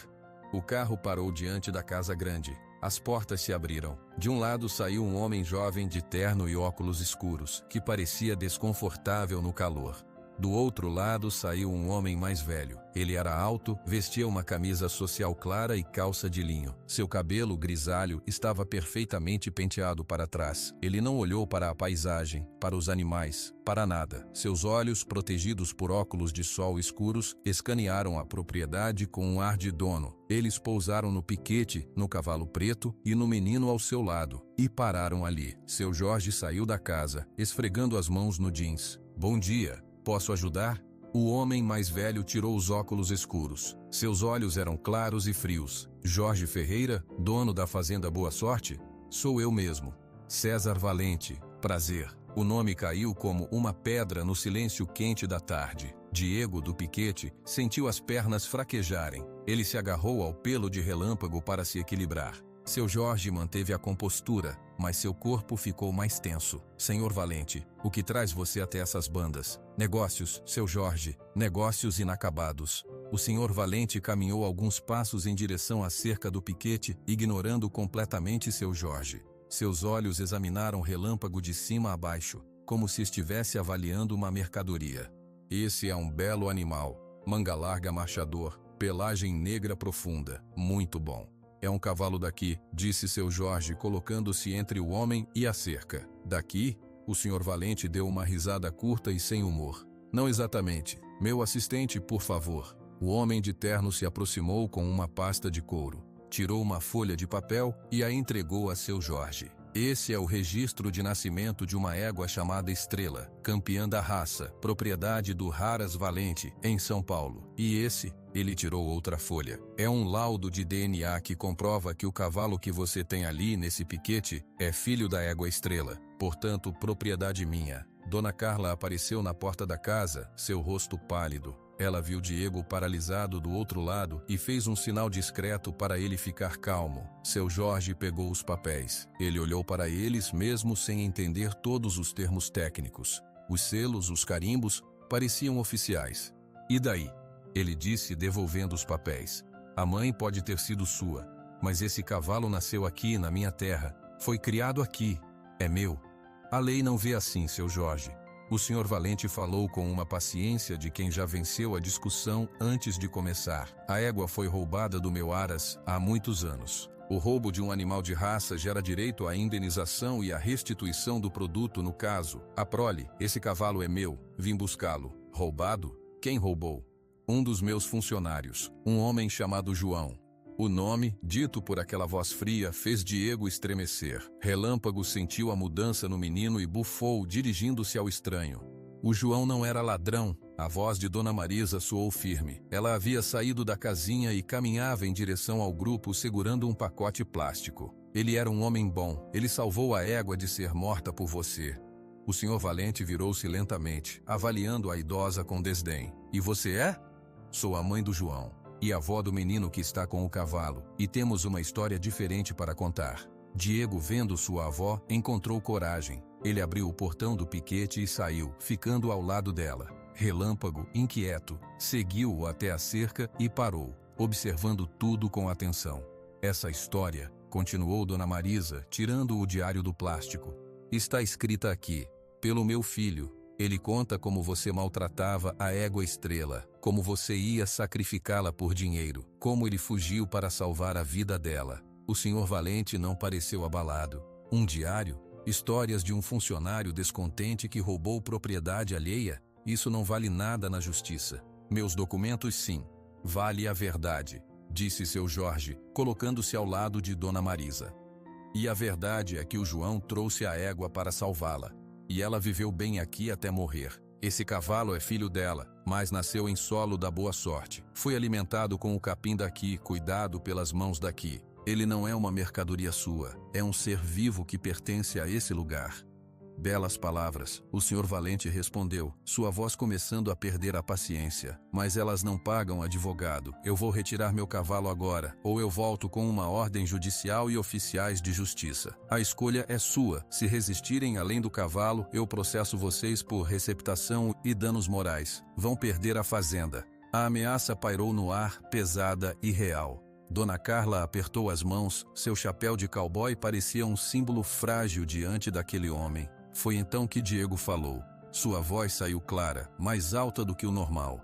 O carro parou diante da casa grande. As portas se abriram. De um lado saiu um homem jovem de terno e óculos escuros, que parecia desconfortável no calor. Do outro lado saiu um homem mais velho. Ele era alto, vestia uma camisa social clara e calça de linho. Seu cabelo grisalho estava perfeitamente penteado para trás. Ele não olhou para a paisagem, para os animais, para nada. Seus olhos, protegidos por óculos de sol escuros, escanearam a propriedade com um ar de dono. Eles pousaram no piquete, no cavalo preto e no menino ao seu lado, e pararam ali. Seu Jorge saiu da casa, esfregando as mãos no jeans. "Bom dia. Posso ajudar?" O homem mais velho tirou os óculos escuros. Seus olhos eram claros e frios. "Jorge Ferreira, dono da fazenda Boa Sorte? Sou eu mesmo. César Valente, prazer." O nome caiu como uma pedra no silêncio quente da tarde. Diego, do piquete, sentiu as pernas fraquejarem. Ele se agarrou ao pelo de Relâmpago para se equilibrar. Seu Jorge manteve a compostura, mas seu corpo ficou mais tenso. "Senhor Valente, o que traz você até essas bandas?" "Negócios, seu Jorge, negócios inacabados." O senhor Valente caminhou alguns passos em direção à cerca do piquete, ignorando completamente seu Jorge. Seus olhos examinaram Relâmpago de cima a baixo, como se estivesse avaliando uma mercadoria. "Esse é um belo animal, manga larga marchador, pelagem negra profunda, muito bom. É um cavalo daqui", disse seu Jorge, colocando-se entre o homem e a cerca. "Daqui?" O senhor Valente deu uma risada curta e sem humor. "Não exatamente. Meu assistente, por favor." O homem de terno se aproximou com uma pasta de couro. Tirou uma folha de papel e a entregou a seu Jorge. "Esse é o registro de nascimento de uma égua chamada Estrela, campeã da raça, propriedade do Raras Valente, em São Paulo. E esse..." Ele tirou outra folha. "É um laudo de DNA que comprova que o cavalo que você tem ali nesse piquete é filho da égua Estrela, portanto, propriedade minha." Dona Carla apareceu na porta da casa, seu rosto pálido. Ela viu Diego paralisado do outro lado e fez um sinal discreto para ele ficar calmo. Seu Jorge pegou os papéis. Ele olhou para eles mesmo sem entender todos os termos técnicos. Os selos, os carimbos, pareciam oficiais. "E daí?" ele disse, devolvendo os papéis. "A mãe pode ter sido sua, mas esse cavalo nasceu aqui na minha terra. Foi criado aqui. É meu." "A lei não vê assim, seu Jorge." O senhor Valente falou com uma paciência de quem já venceu a discussão antes de começar. "A égua foi roubada do meu Aras há muitos anos. O roubo de um animal de raça gera direito à indenização e à restituição do produto no caso. A prole, esse cavalo é meu, vim buscá-lo. Roubado? Quem roubou?" "Um dos meus funcionários, um homem chamado João." O nome, dito por aquela voz fria, fez Diego estremecer. Relâmpago sentiu a mudança no menino e bufou, dirigindo-se ao estranho. O João não era ladrão. A voz de Dona Marisa soou firme. Ela havia saído da casinha e caminhava em direção ao grupo segurando um pacote plástico. "Ele era um homem bom. Ele salvou a égua de ser morta por você." O senhor Valente virou-se lentamente, avaliando a idosa com desdém. "E você é?" "Sou a mãe do João. E a avó do menino que está com o cavalo, e temos uma história diferente para contar." Diego, vendo sua avó, encontrou coragem. Ele abriu o portão do piquete e saiu, ficando ao lado dela. Relâmpago, inquieto, seguiu-o até a cerca e parou, observando tudo com atenção. "Essa história", continuou Dona Marisa, tirando o diário do plástico, "está escrita aqui, pelo meu filho, Ele conta como você maltratava a égua estrela, como você ia sacrificá-la por dinheiro, como ele fugiu para salvar a vida dela. O Sr. Valente não pareceu abalado. Um diário? Histórias de um funcionário descontente que roubou propriedade alheia? Isso não vale nada na justiça. Meus documentos, sim. Vale a verdade, disse seu Jorge, colocando-se ao lado de Dona Marisa. E a verdade é que o João trouxe a égua para salvá-la. E ela viveu bem aqui até morrer. Esse cavalo é filho dela, mas nasceu em solo da boa sorte. Foi alimentado com o capim daqui, cuidado pelas mãos daqui. Ele não é uma mercadoria sua, é um ser vivo que pertence a esse lugar. Belas palavras, o Sr. Valente respondeu, sua voz começando a perder a paciência. Mas elas não pagam advogado. Eu vou retirar meu cavalo agora, ou eu volto com uma ordem judicial e oficiais de justiça. A escolha é sua. Se resistirem além do cavalo, eu processo vocês por receptação e danos morais. Vão perder a fazenda. A ameaça pairou no ar, pesada e real. Dona Carla apertou as mãos, seu chapéu de cowboy parecia um símbolo frágil diante daquele homem. Foi então que Diego falou. Sua voz saiu clara, mais alta do que o normal.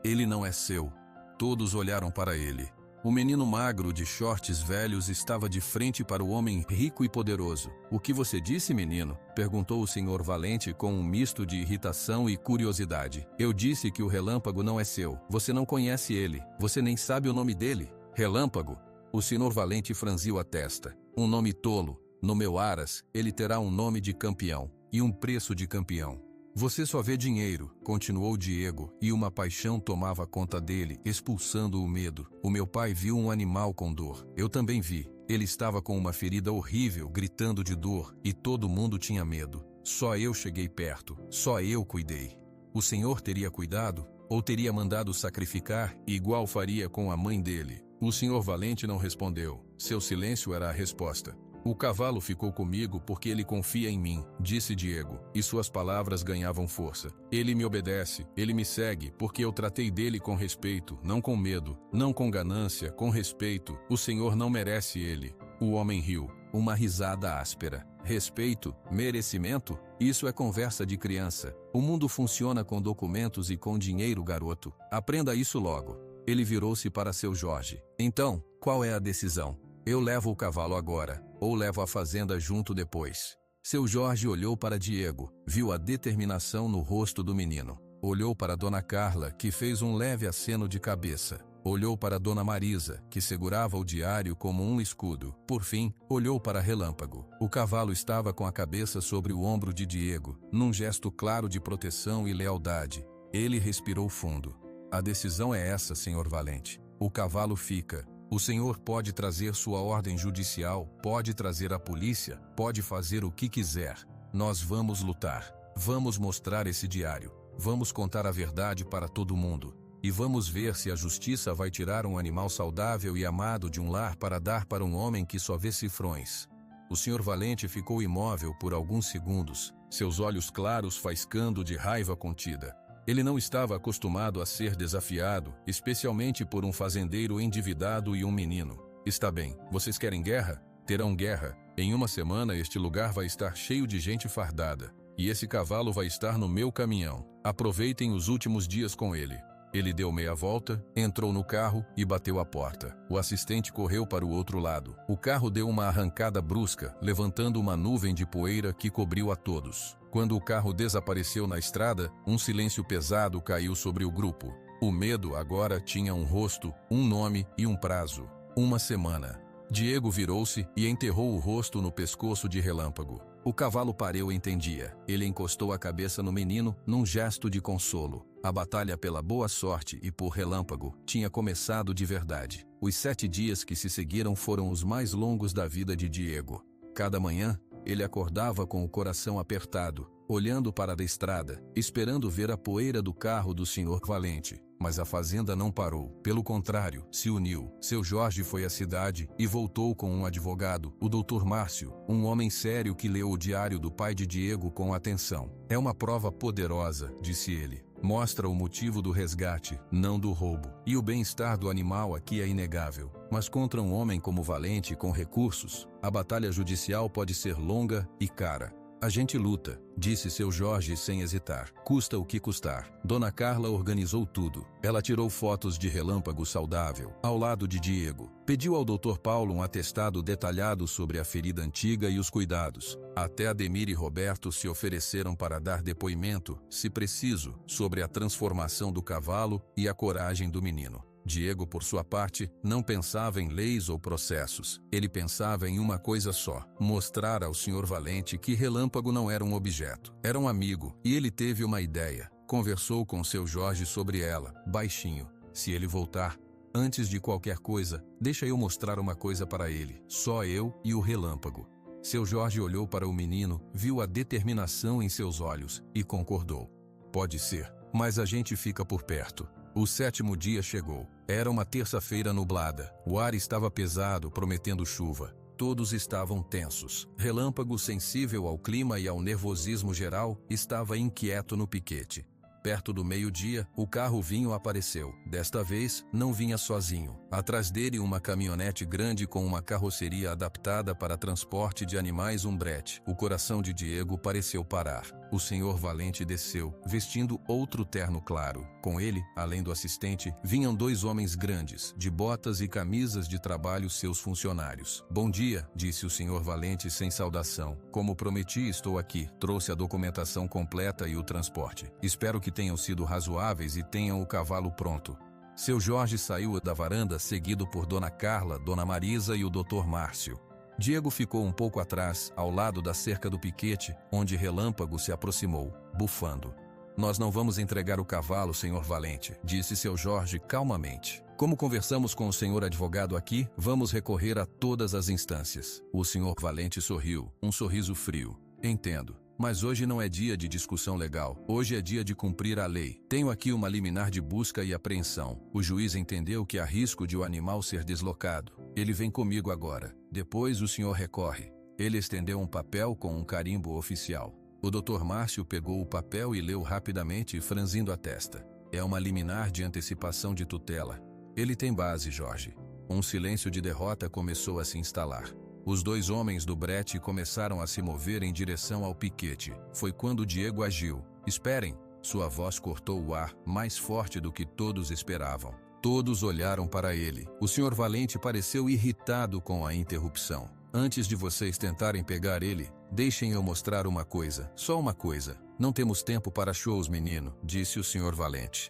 Ele não é seu. Todos olharam para ele. O menino magro de shorts velhos estava de frente para o homem rico e poderoso. O que você disse, menino? Perguntou o Sr. Valente com um misto de irritação e curiosidade. Eu disse que o Relâmpago não é seu. Você não conhece ele. Você nem sabe o nome dele. Relâmpago? O Sr. Valente franziu a testa. Um nome tolo. No meu Aras, ele terá um nome de campeão e um preço de campeão. Você só vê dinheiro, continuou Diego, e uma paixão tomava conta dele, expulsando o medo. O meu pai viu um animal com dor. Eu também vi. Ele estava com uma ferida horrível, gritando de dor, e todo mundo tinha medo. Só eu cheguei perto, só eu cuidei. O senhor teria cuidado? Ou teria mandado sacrificar, igual faria com a mãe dele? O Sr. Valente não respondeu. Seu silêncio era a resposta. O cavalo ficou comigo porque ele confia em mim, disse Diego, e suas palavras ganhavam força. Ele me obedece, ele me segue, porque eu tratei dele com respeito, não com medo, não com ganância, com respeito. O Senhor não merece ele. O homem riu, uma risada áspera. Respeito? Merecimento? Isso é conversa de criança. O mundo funciona com documentos e com dinheiro, garoto. Aprenda isso logo. Ele virou-se para seu Jorge. Então, qual é a decisão? Eu levo o cavalo agora, ou levo a fazenda junto depois. Seu Jorge olhou para Diego, viu a determinação no rosto do menino. Olhou para Dona Carla, que fez um leve aceno de cabeça. Olhou para Dona Marisa, que segurava o diário como um escudo. Por fim, olhou para Relâmpago. O cavalo estava com a cabeça sobre o ombro de Diego, num gesto claro de proteção e lealdade. Ele respirou fundo. A decisão é essa, Sr. Valente. O cavalo fica. O senhor pode trazer sua ordem judicial, pode trazer a polícia, pode fazer o que quiser. Nós vamos lutar. Vamos mostrar esse diário. Vamos contar a verdade para todo mundo. E vamos ver se a justiça vai tirar um animal saudável e amado de um lar para dar para um homem que só vê cifrões. O Sr. Valente ficou imóvel por alguns segundos, seus olhos claros faiscando de raiva contida. Ele não estava acostumado a ser desafiado, especialmente por um fazendeiro endividado e um menino. Está bem, vocês querem guerra? Terão guerra. Em uma semana este lugar vai estar cheio de gente fardada. E esse cavalo vai estar no meu caminhão. Aproveitem os últimos dias com ele. Ele deu meia volta, entrou no carro e bateu a porta. O assistente correu para o outro lado. O carro deu uma arrancada brusca, levantando uma nuvem de poeira que cobriu a todos. Quando o carro desapareceu na estrada, um silêncio pesado caiu sobre o grupo. O medo agora tinha um rosto, um nome e um prazo. Uma semana. Diego virou-se e enterrou o rosto no pescoço de Relâmpago. O cavalo pareu e entendia. Ele encostou a cabeça no menino, num gesto de consolo. A batalha pela boa sorte e por Relâmpago tinha começado de verdade. Os 7 dias que se seguiram foram os mais longos da vida de Diego. Cada manhã, ele acordava com o coração apertado, olhando para a estrada, esperando ver a poeira do carro do Sr. Valente. Mas a fazenda não parou. Pelo contrário, se uniu. Seu Jorge foi à cidade e voltou com um advogado, o Dr. Márcio, um homem sério que leu o diário do pai de Diego com atenção. É uma prova poderosa, disse ele. Mostra o motivo do resgate, não do roubo. E o bem-estar do animal aqui é inegável. Mas contra um homem como Valente com recursos, a batalha judicial pode ser longa e cara. A gente luta, disse seu Jorge sem hesitar. Custa o que custar. Dona Carla organizou tudo. Ela tirou fotos de Relâmpago saudável, ao lado de Diego. Pediu ao Dr. Paulo um atestado detalhado sobre a ferida antiga e os cuidados. Até Ademir e Roberto se ofereceram para dar depoimento, se preciso, sobre a transformação do cavalo e a coragem do menino. Diego, por sua parte, não pensava em leis ou processos. Ele pensava em uma coisa só: mostrar ao Sr. Valente que Relâmpago não era um objeto, era um amigo. E ele teve uma ideia. Conversou com seu Jorge sobre ela, baixinho. Se ele voltar, antes de qualquer coisa, deixa eu mostrar uma coisa para ele. Só eu e o Relâmpago. Seu Jorge olhou para o menino, viu a determinação em seus olhos e concordou. Pode ser, mas a gente fica por perto. O 7º dia chegou. Era uma terça-feira nublada. O ar estava pesado, prometendo chuva. Todos estavam tensos. Relâmpago, sensível ao clima e ao nervosismo geral, estava inquieto no piquete. Perto do meio-dia, o carro-vinho apareceu. Desta vez, não vinha sozinho. Atrás dele, uma caminhonete grande com uma carroceria adaptada para transporte de animais brete. O coração de Diego pareceu parar. O Sr. Valente desceu, vestindo outro terno claro. Com ele, além do assistente, vinham 2 homens grandes, de botas e camisas de trabalho, seus funcionários. Bom dia, disse o Sr. Valente sem saudação. Como prometi, estou aqui. Trouxe a documentação completa e o transporte. Espero que tenham sido razoáveis e tenham o cavalo pronto. Seu Jorge saiu da varanda seguido por Dona Carla, Dona Marisa e o Dr. Márcio. Diego ficou um pouco atrás, ao lado da cerca do piquete, onde Relâmpago se aproximou, bufando. Nós não vamos entregar o cavalo, Sr. Valente, disse seu Jorge calmamente. Como conversamos com o senhor advogado aqui, vamos recorrer a todas as instâncias. O Sr. Valente sorriu, um sorriso frio. Entendo. Mas hoje não é dia de discussão legal. Hoje é dia de cumprir a lei. Tenho aqui uma liminar de busca e apreensão. O juiz entendeu que há risco de o animal ser deslocado. Ele vem comigo agora. Depois o senhor recorre. Ele estendeu um papel com um carimbo oficial. O Dr. Márcio pegou o papel e leu rapidamente, franzindo a testa. É uma liminar de antecipação de tutela. Ele tem base, Jorge. Um silêncio de derrota começou a se instalar. Os 2 homens do brete começaram a se mover em direção ao piquete. Foi quando Diego agiu. Esperem! Sua voz cortou o ar, mais forte do que todos esperavam. Todos olharam para ele. O Sr. Valente pareceu irritado com a interrupção. Antes de vocês tentarem pegar ele, deixem eu mostrar uma coisa. Só uma coisa. Não temos tempo para shows, menino, disse o Sr. Valente.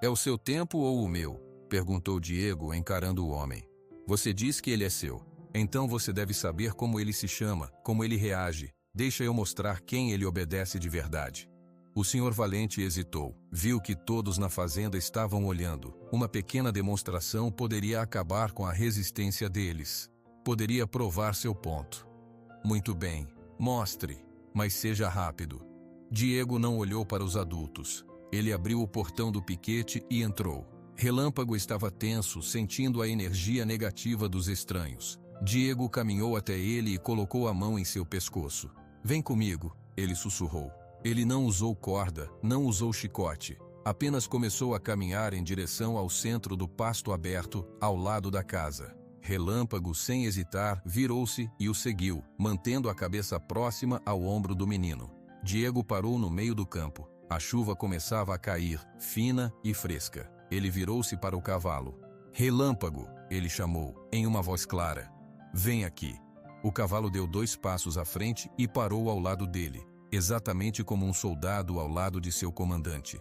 É o seu tempo ou o meu? Perguntou Diego, encarando o homem. Você diz que ele é seu. Então você deve saber como ele se chama, como ele reage. Deixa eu mostrar quem ele obedece de verdade. O Sr. Valente hesitou. Viu que todos na fazenda estavam olhando. Uma pequena demonstração poderia acabar com a resistência deles. Poderia provar seu ponto. Muito bem, mostre, mas seja rápido. Diego não olhou para os adultos. Ele abriu o portão do piquete e entrou. Relâmpago estava tenso, sentindo a energia negativa dos estranhos. Diego caminhou até ele e colocou a mão em seu pescoço. Vem comigo, ele sussurrou. Ele não usou corda, não usou chicote. Apenas começou a caminhar em direção ao centro do pasto aberto, ao lado da casa. Relâmpago, sem hesitar, virou-se e o seguiu, mantendo a cabeça próxima ao ombro do menino. Diego parou no meio do campo. A chuva começava a cair, fina e fresca. Ele virou-se para o cavalo. Relâmpago, ele chamou, em uma voz clara. Vem aqui. O cavalo deu 2 passos à frente e parou ao lado dele, exatamente como um soldado ao lado de seu comandante.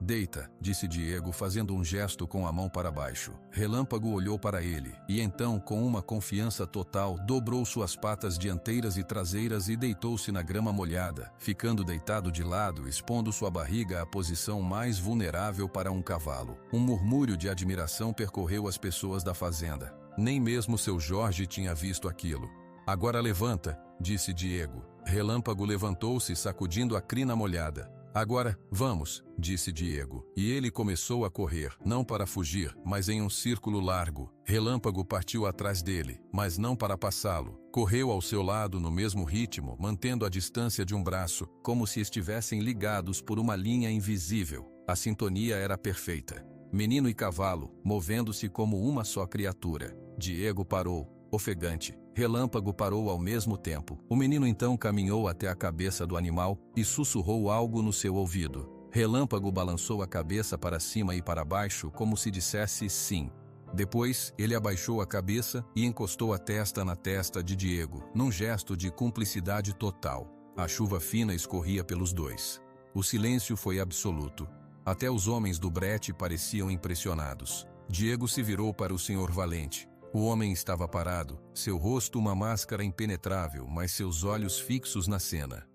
Deita, disse Diego, fazendo um gesto com a mão para baixo. Relâmpago olhou para ele, e então, com uma confiança total, dobrou suas patas dianteiras e traseiras e deitou-se na grama molhada, ficando deitado de lado, expondo sua barriga à posição mais vulnerável para um cavalo. Um murmúrio de admiração percorreu as pessoas da fazenda. Nem mesmo seu Jorge tinha visto aquilo. Agora levanta, disse Diego. Relâmpago levantou-se, sacudindo a crina molhada. Agora, vamos, disse Diego. E ele começou a correr, não para fugir, mas em um círculo largo. Relâmpago partiu atrás dele, mas não para passá-lo. Correu ao seu lado no mesmo ritmo, mantendo a distância de um braço, como se estivessem ligados por uma linha invisível. A sintonia era perfeita. Menino e cavalo, movendo-se como uma só criatura. Diego parou, ofegante. Relâmpago parou ao mesmo tempo. O menino então caminhou até a cabeça do animal e sussurrou algo no seu ouvido. Relâmpago balançou a cabeça para cima e para baixo como se dissesse sim. Depois, ele abaixou a cabeça e encostou a testa na testa de Diego, num gesto de cumplicidade total. A chuva fina escorria pelos dois. O silêncio foi absoluto. Até os homens do brete pareciam impressionados. Diego se virou para o Sr. Valente. O homem estava parado, seu rosto uma máscara impenetrável, mas seus olhos fixos na cena.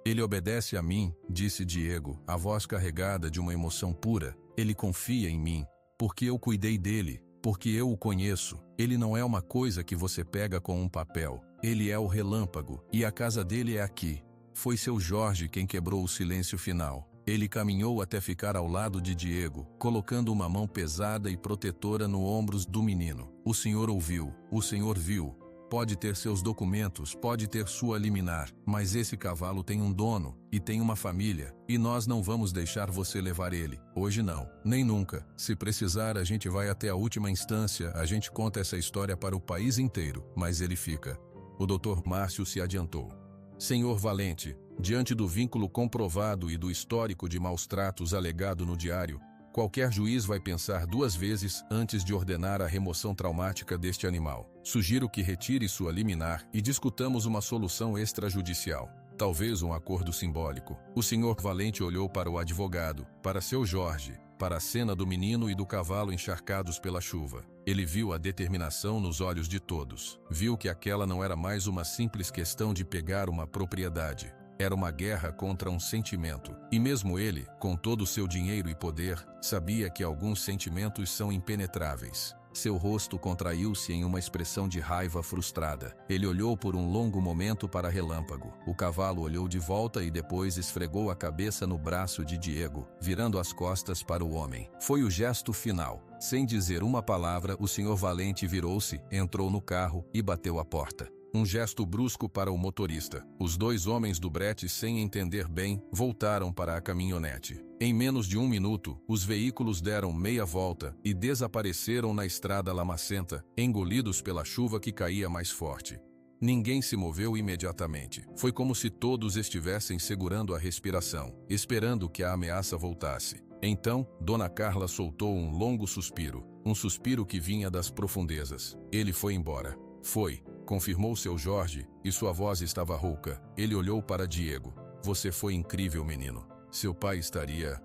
Ele obedece a mim, disse Diego, a voz carregada de uma emoção pura. Ele confia em mim, porque eu cuidei dele, porque eu o conheço. Ele não é uma coisa que você pega com um papel. Ele é o relâmpago, e a casa dele é aqui. Foi seu Jorge quem quebrou o silêncio final. Ele caminhou até ficar ao lado de Diego, colocando uma mão pesada e protetora no ombros do menino. O senhor ouviu, o senhor viu. Pode ter seus documentos, pode ter sua liminar, mas esse cavalo tem um dono, e tem uma família, e nós não vamos deixar você levar ele. Hoje não, nem nunca. Se precisar, a gente vai até a última instância, a gente conta essa história para o país inteiro, mas ele fica. O Dr. Márcio se adiantou. Senhor Valente, diante do vínculo comprovado e do histórico de maus-tratos alegado no diário, qualquer juiz vai pensar 2 vezes antes de ordenar a remoção traumática deste animal. Sugiro que retire sua liminar e discutamos uma solução extrajudicial. Talvez um acordo simbólico. O senhor Valente olhou para o advogado, para seu Jorge, para a cena do menino e do cavalo encharcados pela chuva. Ele viu a determinação nos olhos de todos. Viu que aquela não era mais uma simples questão de pegar uma propriedade. Era uma guerra contra um sentimento. E mesmo ele, com todo o seu dinheiro e poder, sabia que alguns sentimentos são impenetráveis. Seu rosto contraiu-se em uma expressão de raiva frustrada. Ele olhou por um longo momento para Relâmpago. O cavalo olhou de volta e depois esfregou a cabeça no braço de Diego, virando as costas para o homem. Foi o gesto final. Sem dizer uma palavra, o senhor Valente virou-se, entrou no carro e bateu a porta. Um gesto brusco para o motorista. Os 2 homens do brete, sem entender bem, voltaram para a caminhonete. Em menos de 1 minuto, os veículos deram meia volta e desapareceram na estrada lamacenta, engolidos pela chuva que caía mais forte. Ninguém se moveu imediatamente. Foi como se todos estivessem segurando a respiração, esperando que a ameaça voltasse. Então, Dona Carla soltou um longo suspiro, um suspiro que vinha das profundezas. Ele foi embora. Foi, confirmou seu Jorge, e sua voz estava rouca. Ele olhou para Diego. Você foi incrível, menino. Seu pai estaria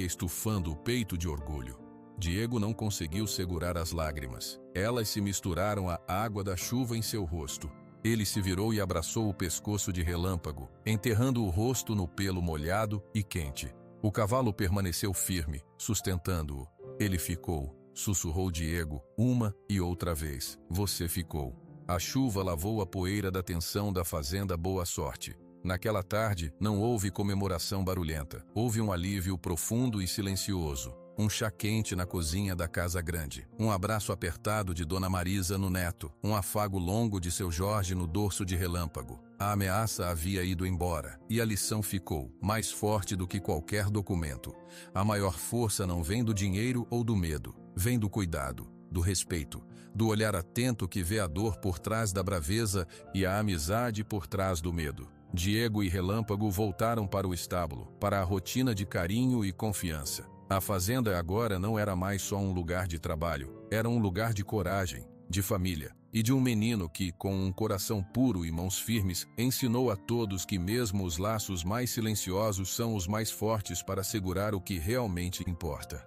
estufando o peito de orgulho. Diego não conseguiu segurar as lágrimas. Elas se misturaram à água da chuva em seu rosto. Ele se virou e abraçou o pescoço de Relâmpago, enterrando o rosto no pelo molhado e quente. O cavalo permaneceu firme, sustentando-o. Ele ficou, sussurrou Diego, uma e outra vez. Você ficou. A chuva lavou a poeira da tensão da fazenda Boa Sorte. Naquela tarde, não houve comemoração barulhenta. Houve um alívio profundo e silencioso. Um chá quente na cozinha da casa grande. Um abraço apertado de Dona Marisa no neto. Um afago longo de seu Jorge no dorso de Relâmpago. A ameaça havia ido embora. E a lição ficou, mais forte do que qualquer documento. A maior força não vem do dinheiro ou do medo. Vem do cuidado, do respeito, do olhar atento que vê a dor por trás da braveza e a amizade por trás do medo. Diego e Relâmpago voltaram para o estábulo, para a rotina de carinho e confiança. A fazenda agora não era mais só um lugar de trabalho, era um lugar de coragem, de família, e de um menino que, com um coração puro e mãos firmes, ensinou a todos que mesmo os laços mais silenciosos são os mais fortes para segurar o que realmente importa.